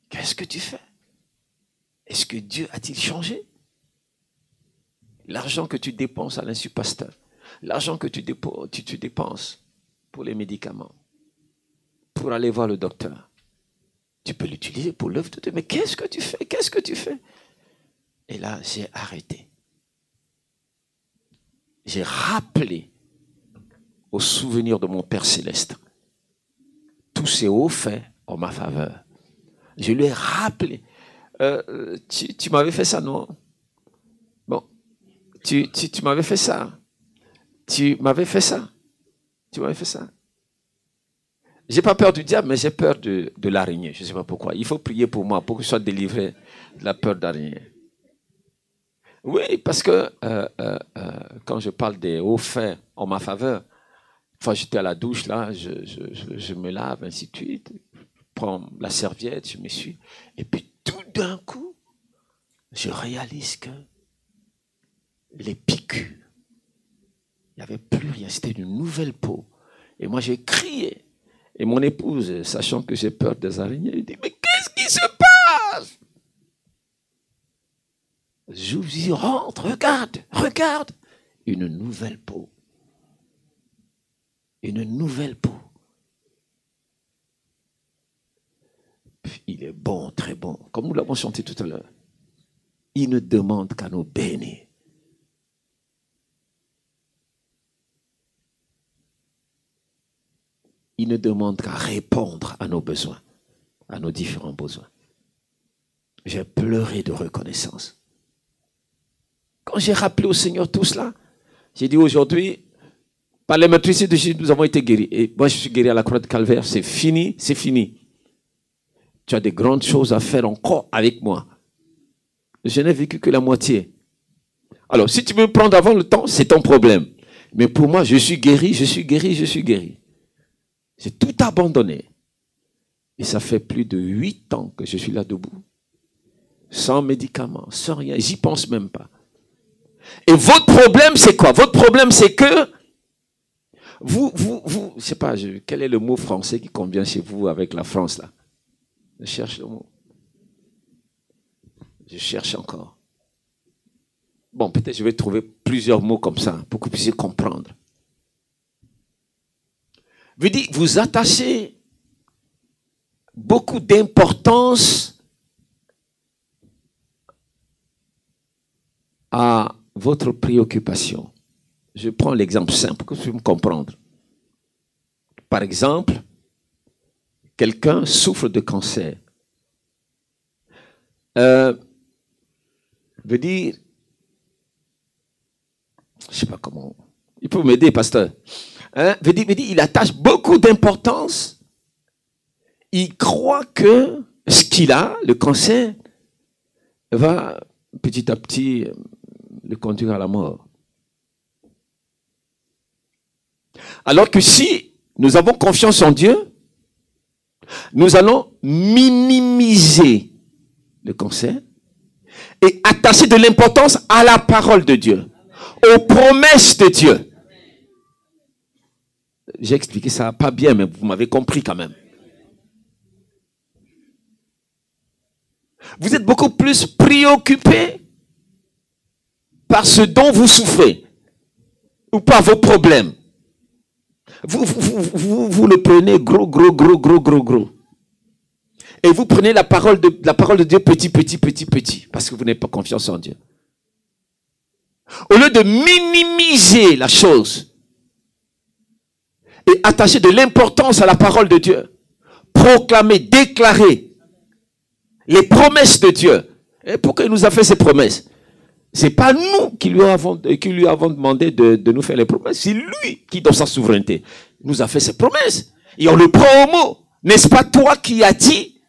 Qu'est-ce que tu fais? Est-ce que Dieu a-t-il changé? L'argent que tu dépenses à l'insu pasteur, l'argent que tu dépenses pour les médicaments, pour aller voir le docteur, tu peux l'utiliser pour l'œuvre de Dieu. Mais qu'est-ce que tu fais? Qu'est-ce que tu fais? Et là, j'ai arrêté. J'ai rappelé au souvenir de mon Père Céleste tous ces hauts faits en ma faveur. Je lui ai rappelé. Tu m'avais fait ça, non? Bon. Tu m'avais fait ça. Tu m'avais fait ça. Tu m'avais fait ça. J'ai pas peur du diable, mais j'ai peur de l'araignée. Je ne sais pas pourquoi. Il faut prier pour moi, pour que je sois délivré de la peur d'araignée. Oui, parce que quand je parle des hauts faits en ma faveur, une fois j'étais à la douche, là, je me lave, ainsi de suite. Je prends la serviette, je m'essuie. Et puis tout d'un coup, je réalise que les piqûres, il n'y avait plus rien. C'était une nouvelle peau. Et moi, j'ai crié. Et mon épouse, sachant que j'ai peur des araignées, elle dit, mais qu'est-ce qui se passe? Je vous dis, rentre, regarde. Une nouvelle peau. Une nouvelle peau. Il est bon, très bon. Comme nous l'avons chanté tout à l'heure. Il ne demande qu'à nous bénir. Il ne demande qu'à répondre à nos besoins, à nos différents besoins. J'ai pleuré de reconnaissance. Quand j'ai rappelé au Seigneur tout cela, j'ai dit aujourd'hui, par les meurtrissures de Jésus, nous avons été guéris. Et moi, je suis guéri à la croix de Calvaire. C'est fini, c'est fini. Tu as des grandes choses à faire encore avec moi. Je n'ai vécu que la moitié. Alors, si tu veux me prendre avant le temps, c'est ton problème. Mais pour moi, je suis guéri, je suis guéri, je suis guéri. J'ai tout abandonné. Et ça fait plus de 8 ans que je suis là debout. Sans médicaments, sans rien. J'y pense même pas. Et votre problème, c'est quoi? Votre problème, c'est que vous, je sais pas, quel est le mot français qui convient chez vous avec la France, là? Je cherche le mot. Je cherche encore. Bon, peut-être je vais trouver plusieurs mots comme ça pour que vous puissiez comprendre. Veut dire, vous attachez beaucoup d'importance à votre préoccupation. Je prends l'exemple simple pour que vous puissiez me comprendre. Par exemple, quelqu'un souffre de cancer. Veut dire, je ne sais pas comment, il peut m'aider, pasteur. Veut dire, il attache beaucoup d'importance. Il croit que ce qu'il a, le cancer, va petit à petit le conduire à la mort. Alors que si nous avons confiance en Dieu, nous allons minimiser le cancer et attacher de l'importance à la parole de Dieu, aux promesses de Dieu. J'ai expliqué ça pas bien, mais vous m'avez compris quand même. Vous êtes beaucoup plus préoccupé par ce dont vous souffrez ou par vos problèmes. Vous le prenez gros. Et vous prenez la parole de Dieu petit, parce que vous n'avez pas confiance en Dieu. Au lieu de minimiser la chose et attacher de l'importance à la parole de Dieu, proclamer, déclarer les promesses de Dieu. Et pourquoi il nous a fait ces promesses? C'est pas nous qui lui avons demandé de nous faire les promesses. C'est lui qui, dans sa souveraineté, nous a fait ces promesses. Et on le prend au mot. N'est-ce pas toi qui as dit?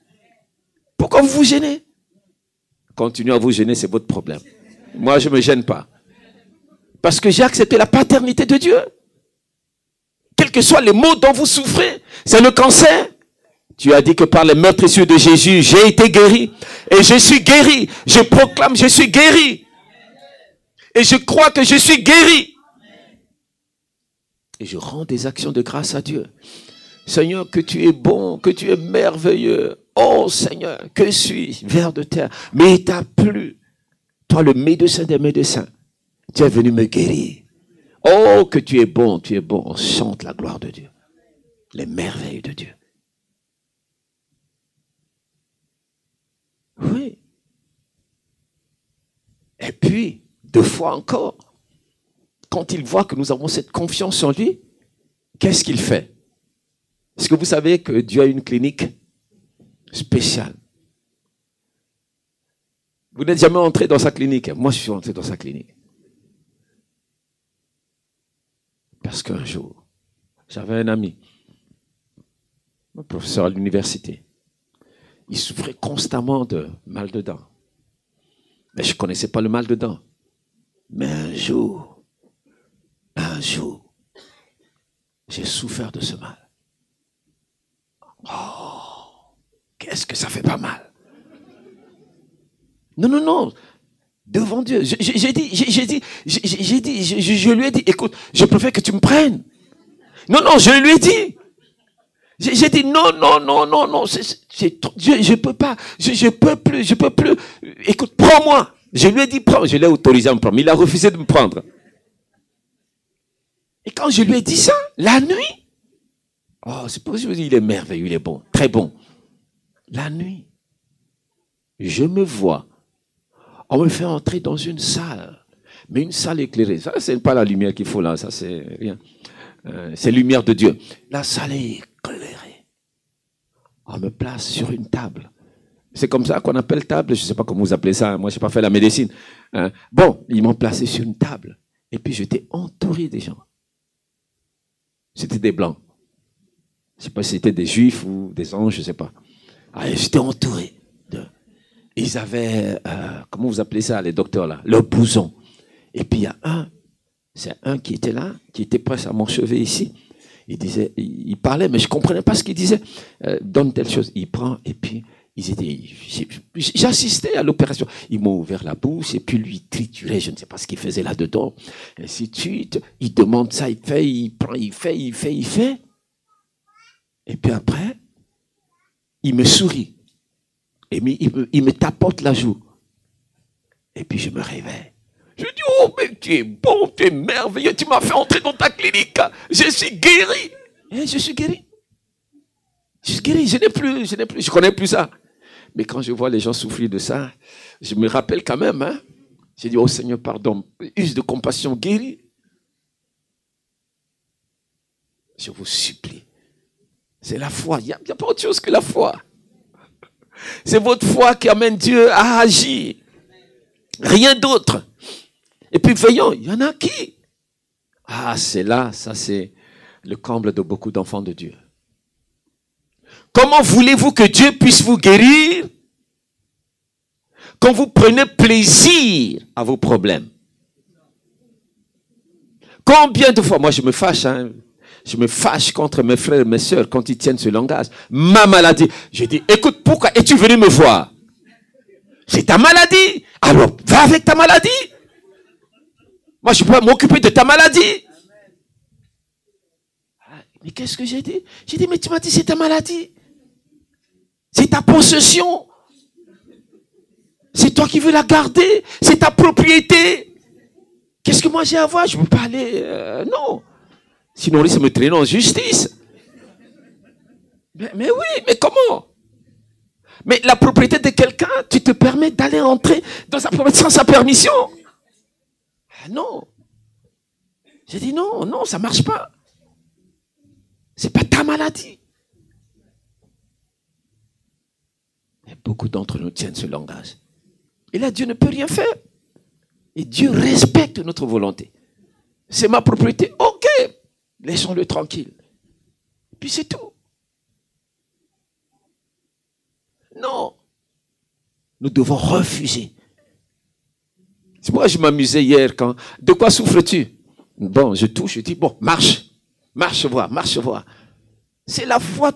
Pourquoi vous vous gênez? Continuez à vous gêner, c'est votre problème. Moi, je ne me gêne pas. Parce que j'ai accepté la paternité de Dieu. Quels que soient les maux dont vous souffrez, c'est le cancer. Tu as dit que par les meurtrissures de Jésus, j'ai été guéri. Et je suis guéri. Je proclame, je suis guéri. Et je crois que je suis guéri. et je rends des actions de grâce à Dieu. Seigneur, que tu es bon, que tu es merveilleux. Oh Seigneur, que suis-je, ver de terre. Mais il t'a plu, toi le médecin des médecins. Tu es venu me guérir. Oh, que tu es bon, tu es bon. On chante la gloire de Dieu. Les merveilles de Dieu. Oui. Et puis, 2 fois encore, quand il voit que nous avons cette confiance en lui, qu'est-ce qu'il fait? Est-ce que vous savez que Dieu a une clinique spéciale? Vous n'êtes jamais entré dans sa clinique. Moi, je suis entré dans sa clinique. Parce qu'un jour, j'avais un ami, un professeur à l'université. Il souffrait constamment de mal de dents. Mais je ne connaissais pas le mal de dents. Mais un jour, j'ai souffert de ce mal. Oh, qu'est-ce que ça fait pas mal. Non. Devant Dieu. Je lui ai dit, écoute, je préfère que tu me prennes. Non, je lui ai dit. J'ai dit, non, je peux pas, je peux plus. Écoute, prends-moi. Je lui ai dit, prends. Je l'ai autorisé à me prendre, mais il a refusé de me prendre. Et quand je lui ai dit ça, la nuit, oh, c'est pour ça que je vous dis, il est merveilleux, il est bon, très bon. La nuit, je me vois. On me fait entrer dans une salle, mais une salle éclairée. Ça, c'est pas la lumière qu'il faut là, ça c'est rien. C'est lumière de Dieu. La salle est éclairée. On me place sur une table. C'est comme ça qu'on appelle table. Je ne sais pas comment vous appelez ça. Moi, je n'ai pas fait la médecine. Bon, ils m'ont placé sur une table. Et puis, j'étais entouré des gens. C'était des blancs. Je ne sais pas si c'était des juifs ou des anges, je ne sais pas. J'étais entouré d'eux. Ils avaient, comment vous appelez ça, les docteurs là, leur blouson. Et puis il y a c'est un qui était là, qui était presque à mon chevet ici. Il disait, il parlait, mais je ne comprenais pas ce qu'il disait. Donne telle chose. Il prend, et puis j'assistais à l'opération. Ils m'ont ouvert la bouche, et puis lui, il triturait, je ne sais pas ce qu'il faisait là-dedans. Et ainsi de suite. Il demande ça, il fait, il prend, il fait. Et puis après, il me sourit. Et il me tapote la joue. Et puis je me réveille. Je dis, oh, mais tu es bon, tu es merveilleux, tu m'as fait entrer dans ta clinique. Je suis guéri. Et je suis guéri. Je n'ai plus, je connais plus ça. Mais quand je vois les gens souffrir de ça, je me rappelle quand même. J'ai dit, oh Seigneur, pardon, use de compassion, guéris. Je vous supplie. C'est la foi. Il n'y a pas autre chose que la foi. C'est votre foi qui amène Dieu à agir. Rien d'autre. Et puis voyons, il y en a qui? C'est là, ça c'est le comble de beaucoup d'enfants de Dieu. Comment voulez-vous que Dieu puisse vous guérir quand vous prenez plaisir à vos problèmes? Combien de fois, moi je me fâche, je me fâche contre mes frères et mes sœurs quand ils tiennent ce langage. Ma maladie. Je dis, écoute, pourquoi es-tu venu me voir? C'est ta maladie. Alors, va avec ta maladie. Moi, je peux pas m'occuper de ta maladie. Mais qu'est-ce que j'ai dit? J'ai dit, mais tu m'as dit, c'est ta maladie. C'est ta possession. C'est toi qui veux la garder. C'est ta propriété. Qu'est-ce que moi j'ai à voir? Je ne peux pas aller... non. Sinon, on risque de me traîner en justice. Mais oui, mais comment? Mais la propriété de quelqu'un, tu te permets d'aller entrer dans sa propriété sans sa permission? Non. J'ai dit non, ça ne marche pas. Ce n'est pas ta maladie. Et beaucoup d'entre nous tiennent ce langage. Et là, Dieu ne peut rien faire. Et Dieu respecte notre volonté. C'est ma propriété. Ok. Laissons-le tranquille. Puis c'est tout. Non. Nous devons refuser. C'est pourquoi je m'amusais hier quand... De quoi souffres-tu? Bon, je touche, je dis, bon, marche. Marche voir. C'est la foi.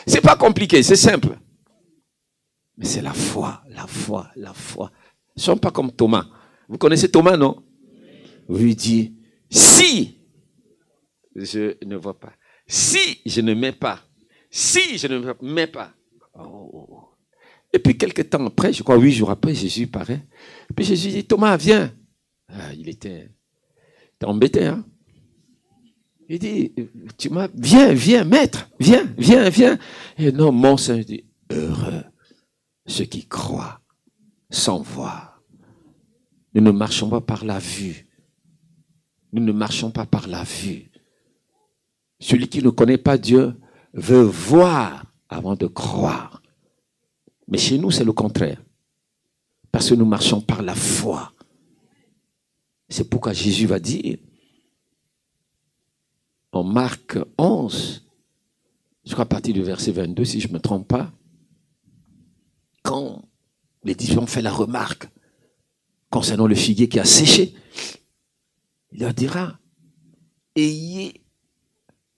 C'est pas compliqué, c'est simple. Mais c'est la foi. Ne sommes pas comme Thomas. Vous connaissez Thomas, non? Vous lui dites, si je ne vois pas. Si je ne mets pas. Si je ne mets pas. Oh. Et puis, quelques temps après, je crois 8 jours après, Jésus paraît. Puis Jésus dit, Thomas, viens. Ah, il était embêté, hein. Il dit, viens, maître, viens. Et non, mon Seigneur dit, heureux ceux qui croient sans voir. Nous ne marchons pas par la vue. Nous ne marchons pas par la vue. Celui qui ne connaît pas Dieu veut voir avant de croire. Mais chez nous, c'est le contraire. Parce que nous marchons par la foi. C'est pourquoi Jésus va dire, en Marc 11, je crois à partir du verset 22, si je ne me trompe pas, quand les disciples ont fait la remarque concernant le figuier qui a séché, il leur dira, ayez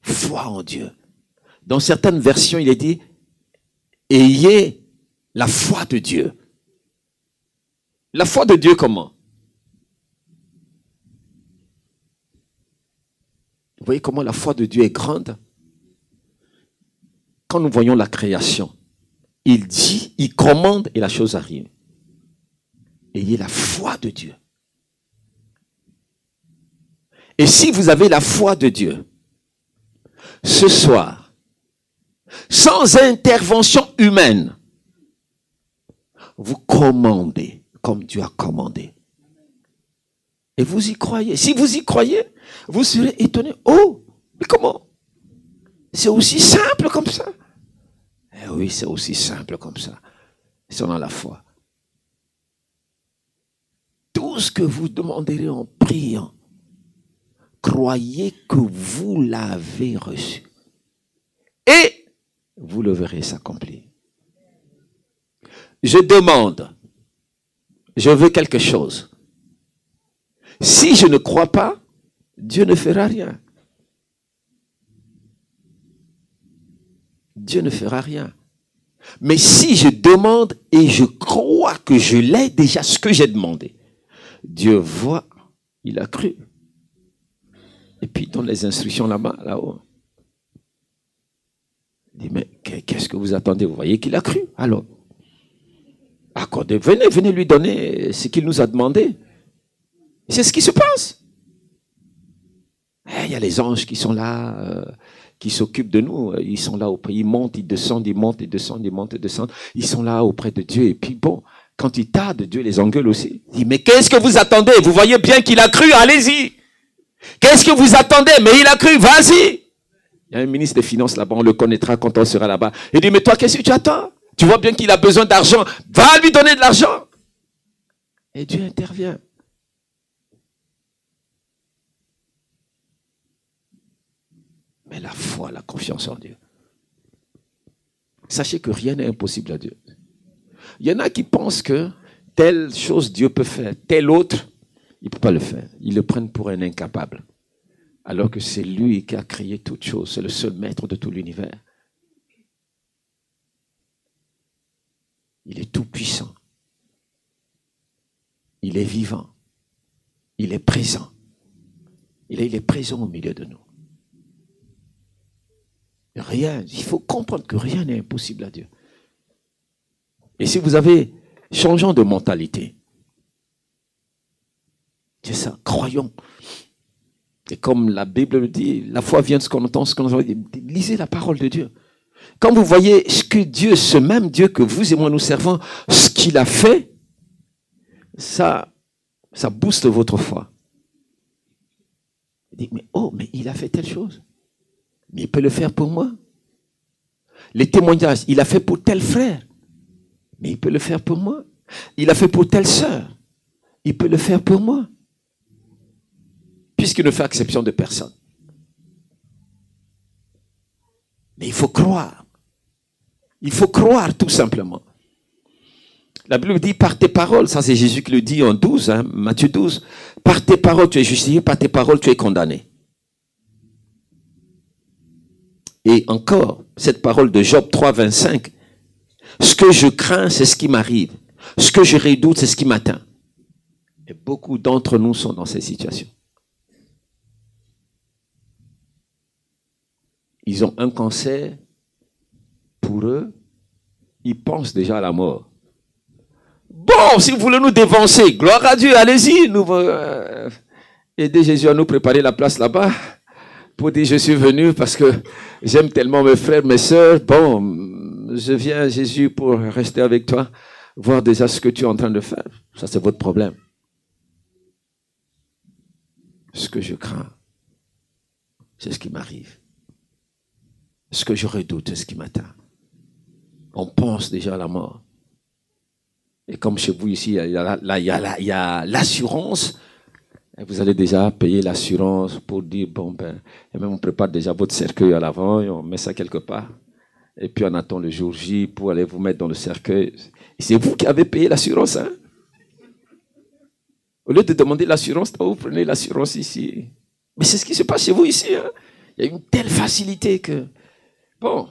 foi en Dieu. Dans certaines versions, il est dit, ayez la foi de Dieu. La foi de Dieu comment? Vous voyez comment la foi de Dieu est grande? Quand nous voyons la création, il dit, il commande et la chose arrive. Ayez la foi de Dieu. Et si vous avez la foi de Dieu, ce soir, sans intervention humaine, vous commandez comme Dieu a commandé. Et vous y croyez. Si vous y croyez, vous serez étonné. Oh, mais comment? C'est aussi simple comme ça. Eh oui, c'est aussi simple comme ça. Si on a la foi. Tout ce que vous demanderez en priant, croyez que vous l'avez reçu. Et vous le verrez s'accomplir. Je demande, je veux quelque chose. Si je ne crois pas, Dieu ne fera rien. Dieu ne fera rien. Mais si je demande et je crois que je l'ai déjà, ce que j'ai demandé, Dieu voit, il a cru. Et puis il donne les instructions là-bas, là-haut. Il dit, mais qu'est-ce que vous attendez? Vous voyez qu'il a cru. Alors, accordez, venez lui donner ce qu'il nous a demandé. C'est ce qui se passe. Il y a les anges qui sont là, qui s'occupent de nous. Ils sont là auprès, ils montent, ils descendent, ils montent, ils descendent, ils montent, ils descendent. Ils sont là auprès de Dieu. Et puis bon, quand ils tardent, Dieu les engueule aussi. Il dit, mais qu'est-ce que vous attendez? Vous voyez bien qu'il a cru, allez-y. Qu'est-ce que vous attendez? Mais il a cru, vas-y. Il y a un ministre des Finances là-bas, on le connaîtra quand on sera là-bas. Il dit, mais toi, qu'est-ce que tu attends? Tu vois bien qu'il a besoin d'argent. Va lui donner de l'argent. Et Dieu intervient. Mais la foi, la confiance en Dieu. Sachez que rien n'est impossible à Dieu. Il y en a qui pensent que telle chose Dieu peut faire, telle autre, il ne peut pas le faire. Ils le prennent pour un incapable. Alors que c'est lui qui a créé toutes choses. C'est le seul maître de tout l'univers. Il est tout puissant. Il est vivant. Il est présent. Il est présent au milieu de nous. Rien, il faut comprendre que rien n'est impossible à Dieu. Et si vous avez, changeant de mentalité, c'est ça, croyons. Et comme la Bible le dit, la foi vient de ce qu'on entend, ce qu'on entend. Lisez la parole de Dieu. Quand vous voyez ce que Dieu, ce même Dieu que vous et moi nous servons, ce qu'il a fait, ça booste votre foi. Vous dites, mais il a fait telle chose. Mais il peut le faire pour moi. Les témoignages, il a fait pour tel frère. Mais il peut le faire pour moi. Il a fait pour telle sœur. Il peut le faire pour moi. Puisqu'il ne fait exception de personne. Mais il faut croire. Il faut croire tout simplement. La Bible dit, par tes paroles, ça c'est Jésus qui le dit en 12, Matthieu 12, par tes paroles tu es justifié, par tes paroles tu es condamné. Et encore, cette parole de Job 3, 25, ce que je crains, c'est ce qui m'arrive. Ce que je redoute, c'est ce qui m'atteint. Et beaucoup d'entre nous sont dans cette situation. ils ont un cancer, pour eux, ils pensent déjà à la mort. Bon, si vous voulez nous dévancer, gloire à Dieu, allez-y, nous aider Jésus à nous préparer la place là-bas, pour dire je suis venu parce que j'aime tellement mes frères, mes sœurs. Bon, je viens Jésus pour rester avec toi, voir déjà ce que tu es en train de faire. Ça, c'est votre problème. Ce que je crains, c'est ce qui m'arrive. Ce que je redoute, c'est ce qui m'atteint. On pense déjà à la mort. Et comme chez vous ici, il y a l'assurance, vous allez déjà payer l'assurance pour dire, bon, ben, et même on prépare déjà votre cercueil à l'avant, et on met ça quelque part. Et puis on attend le jour J pour aller vous mettre dans le cercueil. Et c'est vous qui avez payé l'assurance, hein? Au lieu de demander l'assurance, vous prenez l'assurance ici. Mais c'est ce qui se passe chez vous ici, hein? Il y a une telle facilité que... Bon.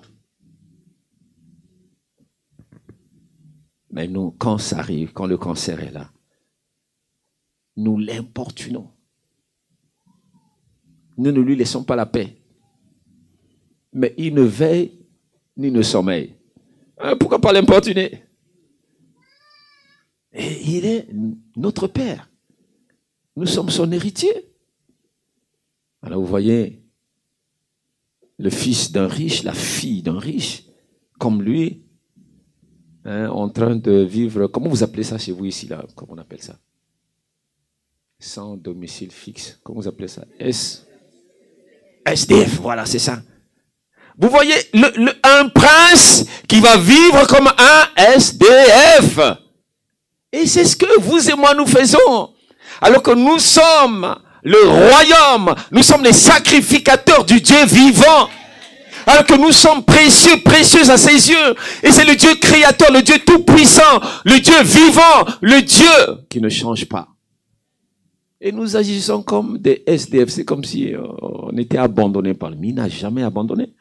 Mais nous, quand ça arrive, quand le cancer est là, nous l'importunons. Nous ne lui laissons pas la paix. Mais il ne veille ni ne sommeille. Pourquoi pas l'importuner? Et il est notre Père. Nous sommes son héritier. Alors vous voyez, le fils d'un riche, la fille d'un riche, comme lui, en train de vivre, comment vous appelez ça chez vous ici, là? Comment on appelle ça? Sans domicile fixe. Comment vous appelez ça? SDF, voilà, c'est ça. Vous voyez, un prince qui va vivre comme un SDF. Et c'est ce que vous et moi nous faisons. Alors que nous sommes le royaume, nous sommes les sacrificateurs du Dieu vivant. Alors que nous sommes précieux, précieux à ses yeux. Et c'est le Dieu créateur, le Dieu tout-puissant, le Dieu vivant, le Dieu qui ne change pas. Et nous agissons comme des SDF. C'est comme si on était abandonnés par lui. Il n'a jamais abandonné.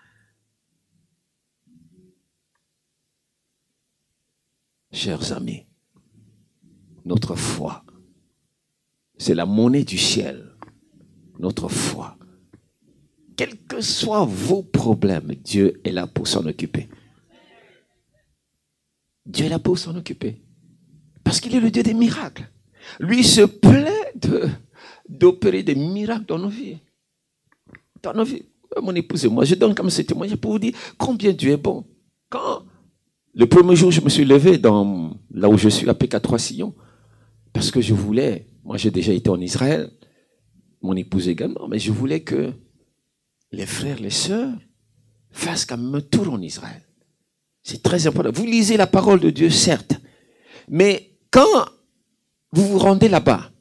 Chers amis, notre foi, c'est la monnaie du ciel. Notre foi. Quels que soient vos problèmes, Dieu est là pour s'en occuper. Dieu est là pour s'en occuper. Parce qu'il est le Dieu des miracles. Lui se plaît d'opérer des miracles dans nos vies. Dans nos vies. Mon épouse et moi, je donne comme ce témoignage pour vous dire combien Dieu est bon. Quand le premier jour, je me suis levé là où je suis, à PK3 Sillon, parce que je voulais, moi j'ai déjà été en Israël, mon épouse également, mais je voulais que les frères, les sœurs fassent quand même un tour en Israël. C'est très important. Vous lisez la parole de Dieu, certes, mais quand vous vous rendez là-bas,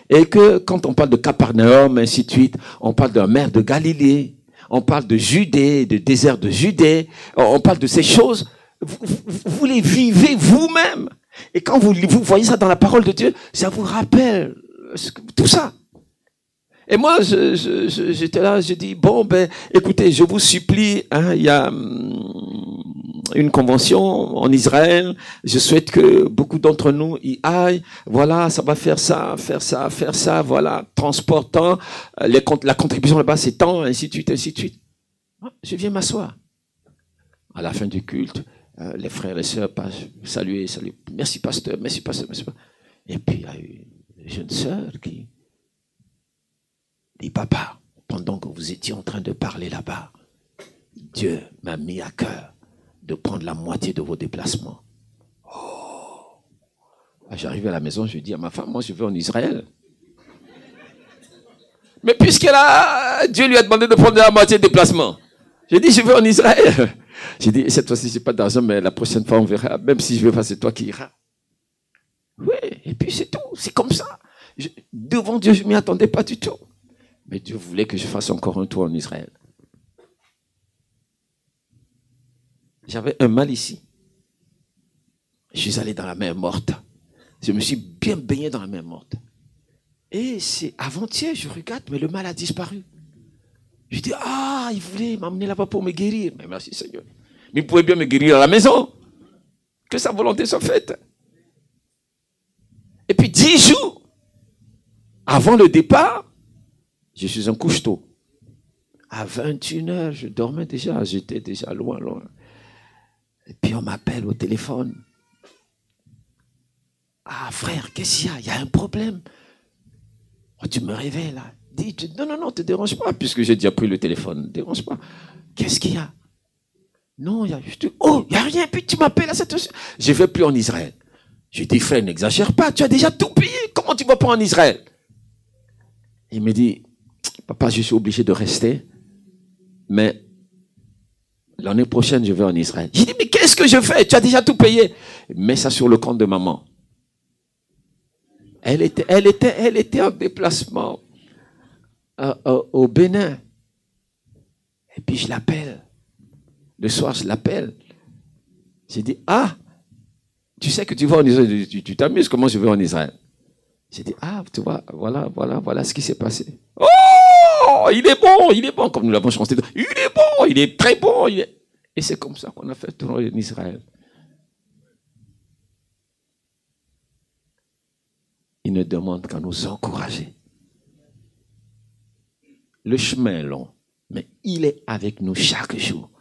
et que quand on parle de Capernaum, ainsi de suite, on parle de la mer de Galilée, on parle de Judée, de désert de Judée, on parle de ces choses, vous les vivez vous-même. Et quand vous voyez ça dans la parole de Dieu, ça vous rappelle tout ça. Et moi, j'étais là, je dis, bon, ben, écoutez, je vous supplie, hein, il y a une convention en Israël, je souhaite que beaucoup d'entre nous y aillent, voilà, ça va faire ça, voilà, transportant, la contribution là-bas, c'est tant, ainsi de suite, ainsi de suite. Je viens m'asseoir. À la fin du culte, les frères et les sœurs passent, saluer, merci pasteur, merci pasteur, merci pasteur. Et puis, il y a une jeune sœur qui dit, papa, pendant que vous étiez en train de parler là-bas, Dieu m'a mis à cœur de prendre la moitié de vos déplacements. Oh. J'arrive à la maison, je dis à ma femme, moi je vais en Israël. Mais Dieu lui a demandé de prendre la moitié de déplacement. J'ai dit, je vais en Israël. J'ai dit, cette fois-ci, je n'ai pas d'argent, mais la prochaine fois, on verra. Même si je vais pas, c'est toi qui iras. Oui, et puis c'est tout. C'est comme ça. Devant Dieu, je ne m'y attendais pas du tout. Mais Dieu voulait que je fasse encore un tour en Israël. J'avais un mal ici. Je suis allé dans la mer morte. Je me suis bien baigné dans la mer morte. Et c'est avant-hier, je regarde, mais le mal a disparu. Je dis, il voulait m'amener là-bas pour me guérir. Mais merci Seigneur. Mais il pouvait bien me guérir à la maison. Que sa volonté soit faite. Et puis 10 jours avant le départ, je suis un couche-tôt. À 21h, je dormais déjà, j'étais déjà loin. Et puis on m'appelle au téléphone. Ah frère, qu'est-ce qu'il y a? Il y a un problème. Oh, tu me réveilles là. Dis, non, ne te dérange pas, puisque j'ai déjà pris le téléphone. Ne te dérange pas. Qu'est-ce qu'il y a? Non, il y a juste... Oh, il n'y a rien, puis tu m'appelles à cette heure. Je ne vais plus en Israël. Je dis, frère, n'exagère pas, tu as déjà tout payé. Comment tu ne vas pas en Israël? Il me dit, papa, je suis obligé de rester, mais l'année prochaine, je vais en Israël. J'ai dit, mais qu'est-ce que je fais? Tu as déjà tout payé. Mets ça sur le compte de maman. Elle était en déplacement au Bénin. Et puis je l'appelle. Le soir, je l'appelle. J'ai dit, ah, tu sais que tu vas en Israël, tu t'amuses comment je vais en Israël. J'ai dit, ah, tu vois, voilà ce qui s'est passé. Oh, il est bon, comme nous l'avons chanté. Il est bon, il est très bon. Et c'est comme ça qu'on a fait tourner en Israël. Il ne demande qu'à nous encourager. Le chemin est long, mais il est avec nous chaque jour,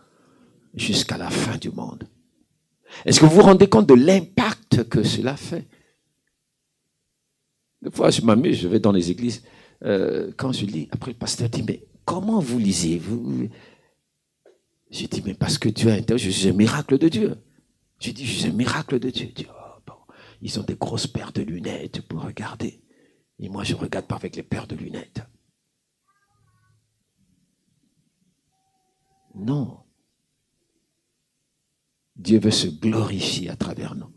jusqu'à la fin du monde. Est-ce que vous vous rendez compte de l'impact que cela fait? Des fois, je m'amuse, je vais dans les églises. Quand je lis, après le pasteur dit, mais comment vous lisez? Je dis, mais parce que Dieu a intervenu, je suis un miracle de Dieu. Je dis, je suis un miracle de Dieu. Dis, oh, bon. Ils ont des grosses paires de lunettes pour regarder. Et moi, je ne regarde pas avec les paires de lunettes. Non. Dieu veut se glorifier à travers nous.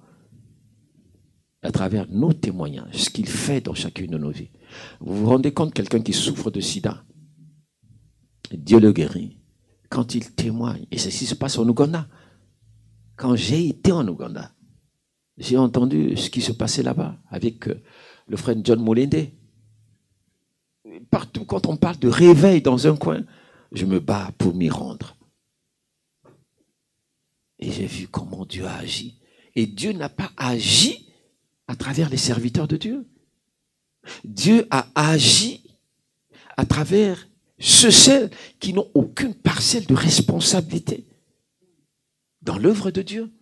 À travers nos témoignages, ce qu'il fait dans chacune de nos vies. Vous vous rendez compte, quelqu'un qui souffre de sida, Dieu le guérit. Quand il témoigne, et c'est ce qui se passe en Ouganda. Quand j'ai été en Ouganda, j'ai entendu ce qui se passait là-bas avec le frère John Molende. Partout, quand on parle de réveil dans un coin, je me bats pour m'y rendre. Et j'ai vu comment Dieu a agi. Et Dieu n'a pas agi à travers les serviteurs de Dieu. Dieu a agi à travers celles qui n'ont aucune parcelle de responsabilité dans l'œuvre de Dieu.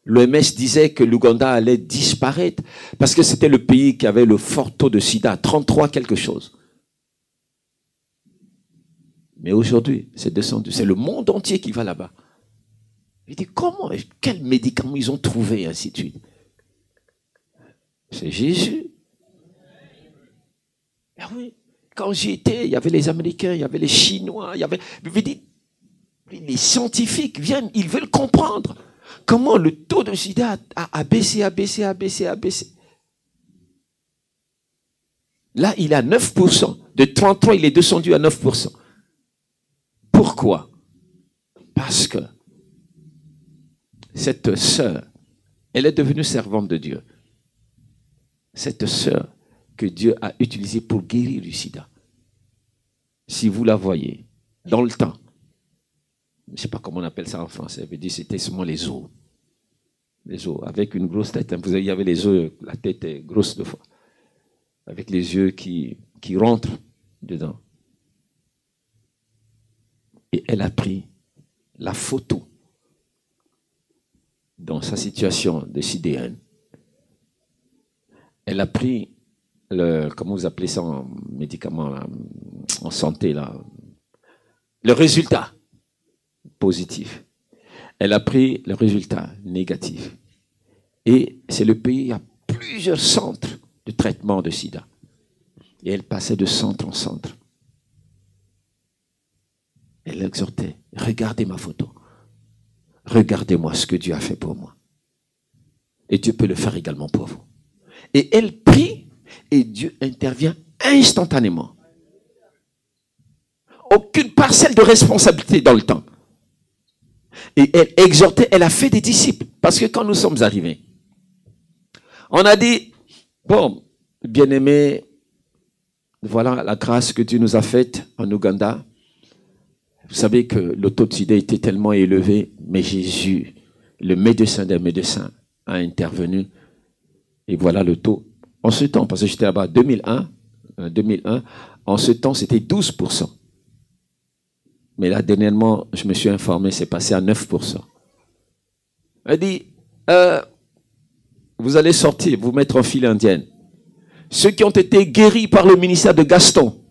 L'OMS disait que l'Ouganda allait disparaître parce que c'était le pays qui avait le fort taux de sida, 33 quelque chose. Mais aujourd'hui, c'est descendu. C'est le monde entier qui va là-bas. Il dit, comment, quels médicaments ils ont trouvé, ainsi de suite. C'est Jésus. Ah oui. Quand j'y étais, il y avait les Américains, il y avait les Chinois, il y avait... Les scientifiques viennent, ils veulent comprendre comment le taux de sida a baissé. Là, il est à 9%. De 33, il est descendu à 9%. Pourquoi? Parce que cette sœur, elle est devenue servante de Dieu. Cette sœur que Dieu a utilisée pour guérir du sida. Si vous la voyez, dans le temps, je ne sais pas comment on appelle ça en français, elle veut dire c'était seulement les os. Les os, avec une grosse tête. Vous voyez, il y avait les os, la tête est grosse de fois. Avec les yeux qui rentrent dedans. Et elle a pris la photo dans sa situation de sidéenne. Elle a pris comment vous appelez ça en médicament, là, en santé, là, le résultat positif. Elle a pris le résultat négatif. Et c'est le pays, il y a plusieurs centres de traitement de sida. Et elle passait de centre en centre. Elle exhortait, regardez ma photo. Regardez-moi ce que Dieu a fait pour moi. Et Dieu peut le faire également pour vous. Et elle prie et Dieu intervient instantanément. Aucune parcelle de responsabilité dans le temps. Et elle exhortait, elle a fait des disciples. Parce que quand nous sommes arrivés, on a dit, bon, bien-aimés, voilà la grâce que Dieu nous a faite en Ouganda. Vous savez que le taux de sida était tellement élevé, mais Jésus, le médecin des médecins, a intervenu. Et voilà le taux En ce temps, parce que j'étais là-bas 2001, en ce temps, c'était 12%. Mais là, dernièrement, je me suis informé, c'est passé à 9%. Elle dit, vous allez sortir, vous mettre en file indienne. Ceux qui ont été guéris par le ministère de Gaston.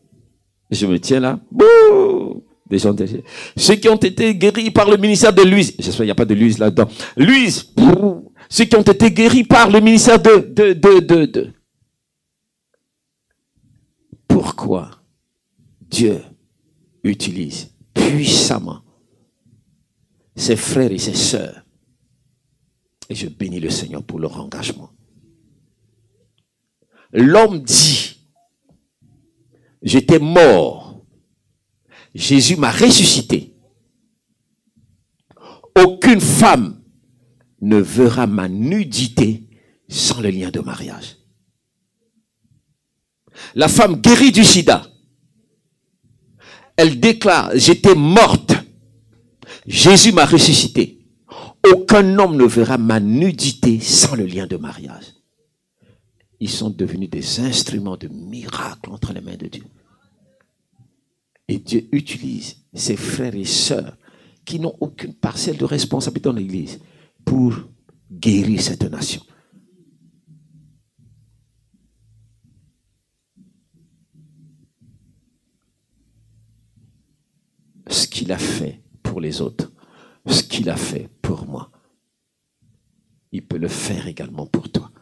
Je me tiens là. Bouh, des gens derrière. Ceux qui ont été guéris par le ministère de Louise. J'espère qu'il n'y a pas de Louise là-dedans. Louise. Bouh, ceux qui ont été guéris par le ministère de. Pourquoi Dieu utilise puissamment ses frères et ses sœurs? Et je bénis le Seigneur pour leur engagement. L'homme dit, j'étais mort. Jésus m'a ressuscité. Aucune femme ne verra ma nudité sans le lien de mariage. La femme guérie du sida, elle déclare, j'étais morte. Jésus m'a ressuscité. Aucun homme ne verra ma nudité sans le lien de mariage. Ils sont devenus des instruments de miracle entre les mains de Dieu. Et Dieu utilise ses frères et sœurs qui n'ont aucune parcelle de responsabilité dans l'Église pour guérir cette nation. Ce qu'il a fait pour les autres, ce qu'il a fait pour moi, il peut le faire également pour toi.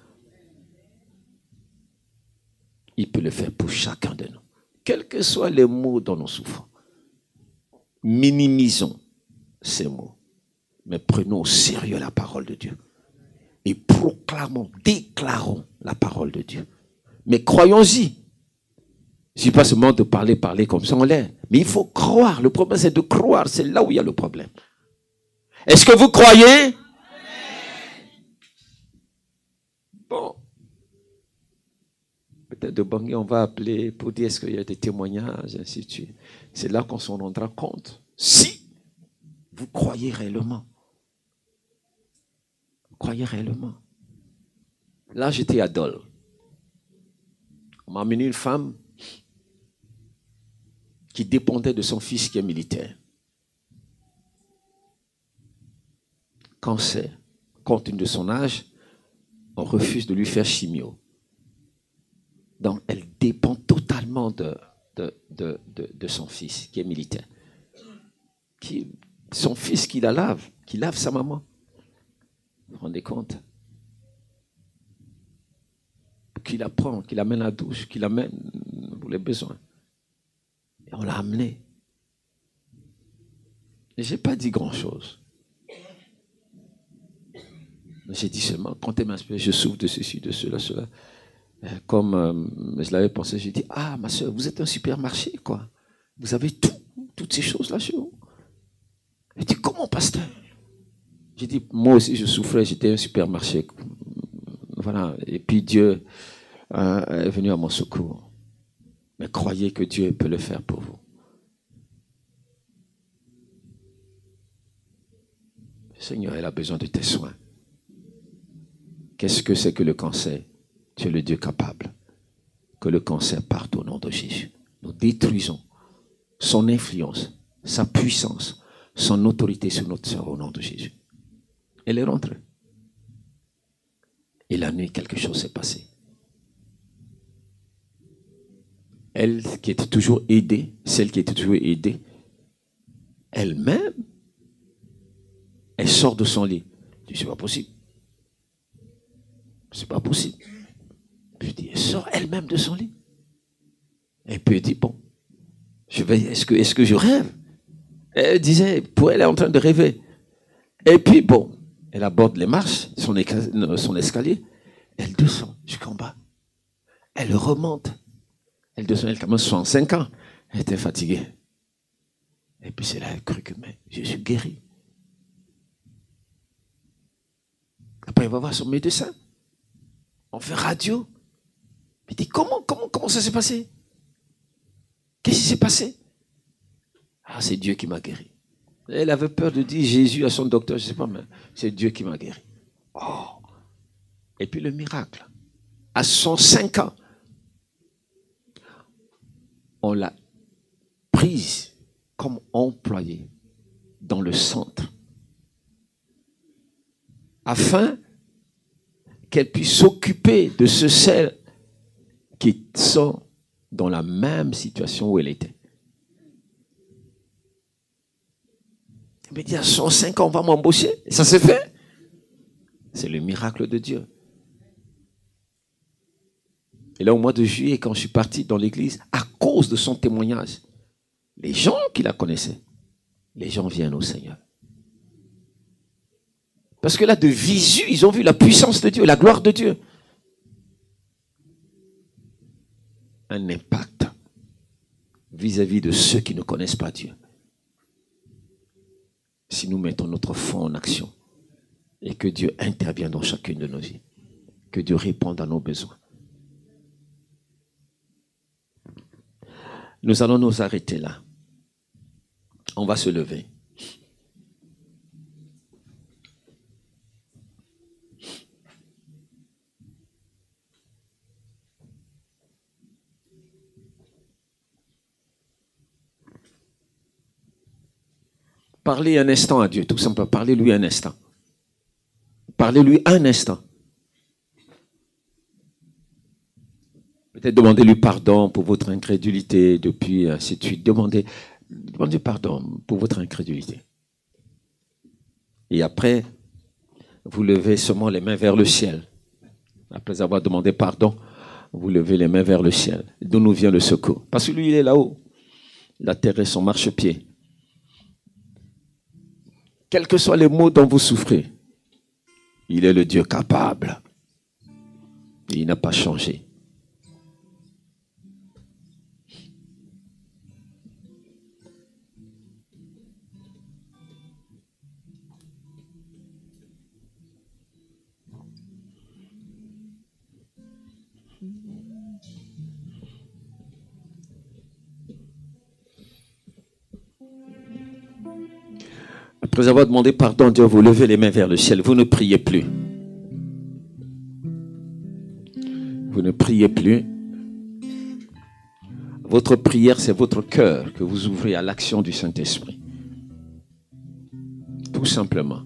Il peut le faire pour chacun de nous. Quels que soient les mots dont nous souffrons, minimisons ces mots, mais prenons au sérieux la parole de Dieu. Et proclamons, déclarons la parole de Dieu. Mais croyons-y. Je ne dis pas seulement de parler comme ça en l'air. Mais il faut croire. Le problème, c'est de croire. C'est là où il y a le problème. Est-ce que vous croyez? Bon. Peut-être de Bangui, on va appeler pour dire est-ce qu'il y a des témoignages, ainsi de suite. C'est là qu'on s'en rendra compte. Si vous croyez réellement. Vous croyez réellement. Là, j'étais à Dole. On m'a amené une femme qui dépendait de son fils qui est militaire. Cancer, compte tenu de son âge, on refuse de lui faire chimio. Donc, elle dépend totalement de son fils qui est militaire. Son fils qui lave sa maman. Vous vous rendez compte? Qui la prend, qui l'amène à la douche, qui l'amène pour les besoins. Et on l'a amené. Et je n'ai pas dit grand-chose. J'ai dit seulement, quand elle m'inspire, je souffre de ceci, de cela, cela. Comme je l'avais pensé, j'ai dit, ah, ma soeur, vous êtes un supermarché, quoi. Vous avez toutes ces choses-là chez vous. Elle dit, comment, pasteur? J'ai dit, moi aussi, je souffrais, j'étais un supermarché. Voilà. Et puis Dieu est venu à mon secours. Mais croyez que Dieu peut le faire pour vous. Seigneur, elle a besoin de tes soins. Qu'est-ce que c'est que le cancer? Tu es le Dieu capable. Que le cancer parte au nom de Jésus. Nous détruisons son influence, sa puissance, son autorité sur notre sœur au nom de Jésus. Elle est rentrée. Et la nuit, quelque chose s'est passé. Elle qui était toujours aidée, celle qui était toujours aidée, elle-même, elle sort de son lit. Je dis, c'est pas possible. C'est pas possible. Puis je dis, elle sort elle-même de son lit. Et puis elle dit, bon, est-ce que je rêve? Elle disait, pour elle est en train de rêver. Et puis bon, elle aborde les marches, son escalier, elle descend jusqu'en bas. Elle remonte. Elle descend, elle a quand même 65 ans. Elle était fatiguée. Et puis c'est là qu'elle a cru que je suis guéri. Après, elle va voir son médecin. On fait radio. Il dit, comment ça s'est passé? Qu'est-ce qui s'est passé? Ah, c'est Dieu qui m'a guéri. Elle avait peur de dire Jésus à son docteur, je ne sais pas, mais c'est Dieu qui m'a guéri. Oh! Et puis le miracle. à 105 ans, on l'a prise comme employée dans le centre, afin qu'elle puisse s'occuper de celles qui sont dans la même situation où elle était. Elle me dit, à 105 ans, on va m'embaucher. Et ça s'est fait. C'est le miracle de Dieu. Et là, au mois de juillet, quand je suis parti dans l'église, à cause de son témoignage, les gens qui la connaissaient, les gens viennent au Seigneur. Parce que là, de visu, ils ont vu la puissance de Dieu, la gloire de Dieu. Un impact vis-à-vis de ceux qui ne connaissent pas Dieu. Si nous mettons notre foi en action et que Dieu intervient dans chacune de nos vies, que Dieu réponde à nos besoins. Nous allons nous arrêter là. On va se lever. Parlez un instant à Dieu, tout simplement. Parlez-lui un instant. Parlez-lui un instant. Peut-être demandez-lui pardon pour votre incrédulité depuis ainsi de suite. Demandez pardon pour votre incrédulité. Et après, vous levez seulement les mains vers le ciel. Après avoir demandé pardon, vous levez les mains vers le ciel. D'où nous vient le secours? Parce que lui, il est là-haut. La terre est son marchepied. Quels que soient les maux dont vous souffrez, il est le Dieu capable. Et il n'a pas changé. Après avoir demandé pardon à Dieu, vous levez les mains vers le ciel. Vous ne priez plus. Vous ne priez plus. Votre prière, c'est votre cœur que vous ouvrez à l'action du Saint-Esprit. Tout simplement.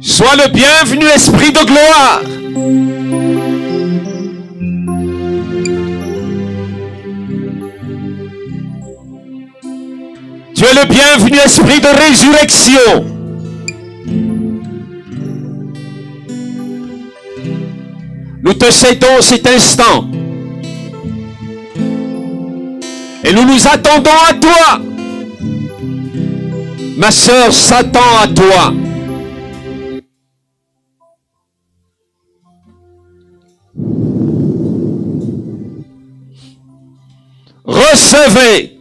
Sois le bienvenu, Esprit de gloire. Tu es le bienvenu, Esprit de résurrection. Nous te cédons cet instant. Et nous nous attendons à toi. Ma sœur s'attend à toi. Recevez.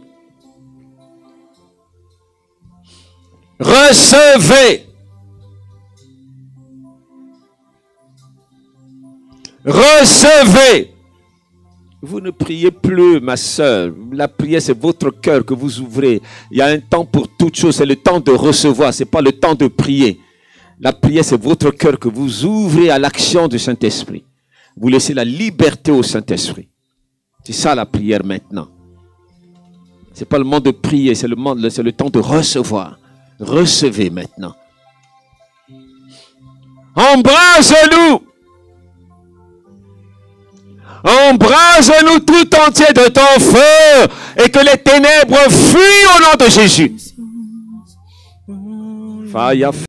Recevez. Recevez. Vous ne priez plus, ma sœur. La prière, c'est votre cœur que vous ouvrez. Il y a un temps pour toute chose. C'est le temps de recevoir. Ce n'est pas le temps de prier. La prière, c'est votre cœur que vous ouvrez à l'action du Saint-Esprit. Vous laissez la liberté au Saint-Esprit. C'est ça la prière maintenant. Ce n'est pas le moment de prier, c'est le temps de recevoir. Recevez maintenant. Embrase-nous. Embrase-nous tout entier de ton feu et que les ténèbres fuient au nom de Jésus. Fire.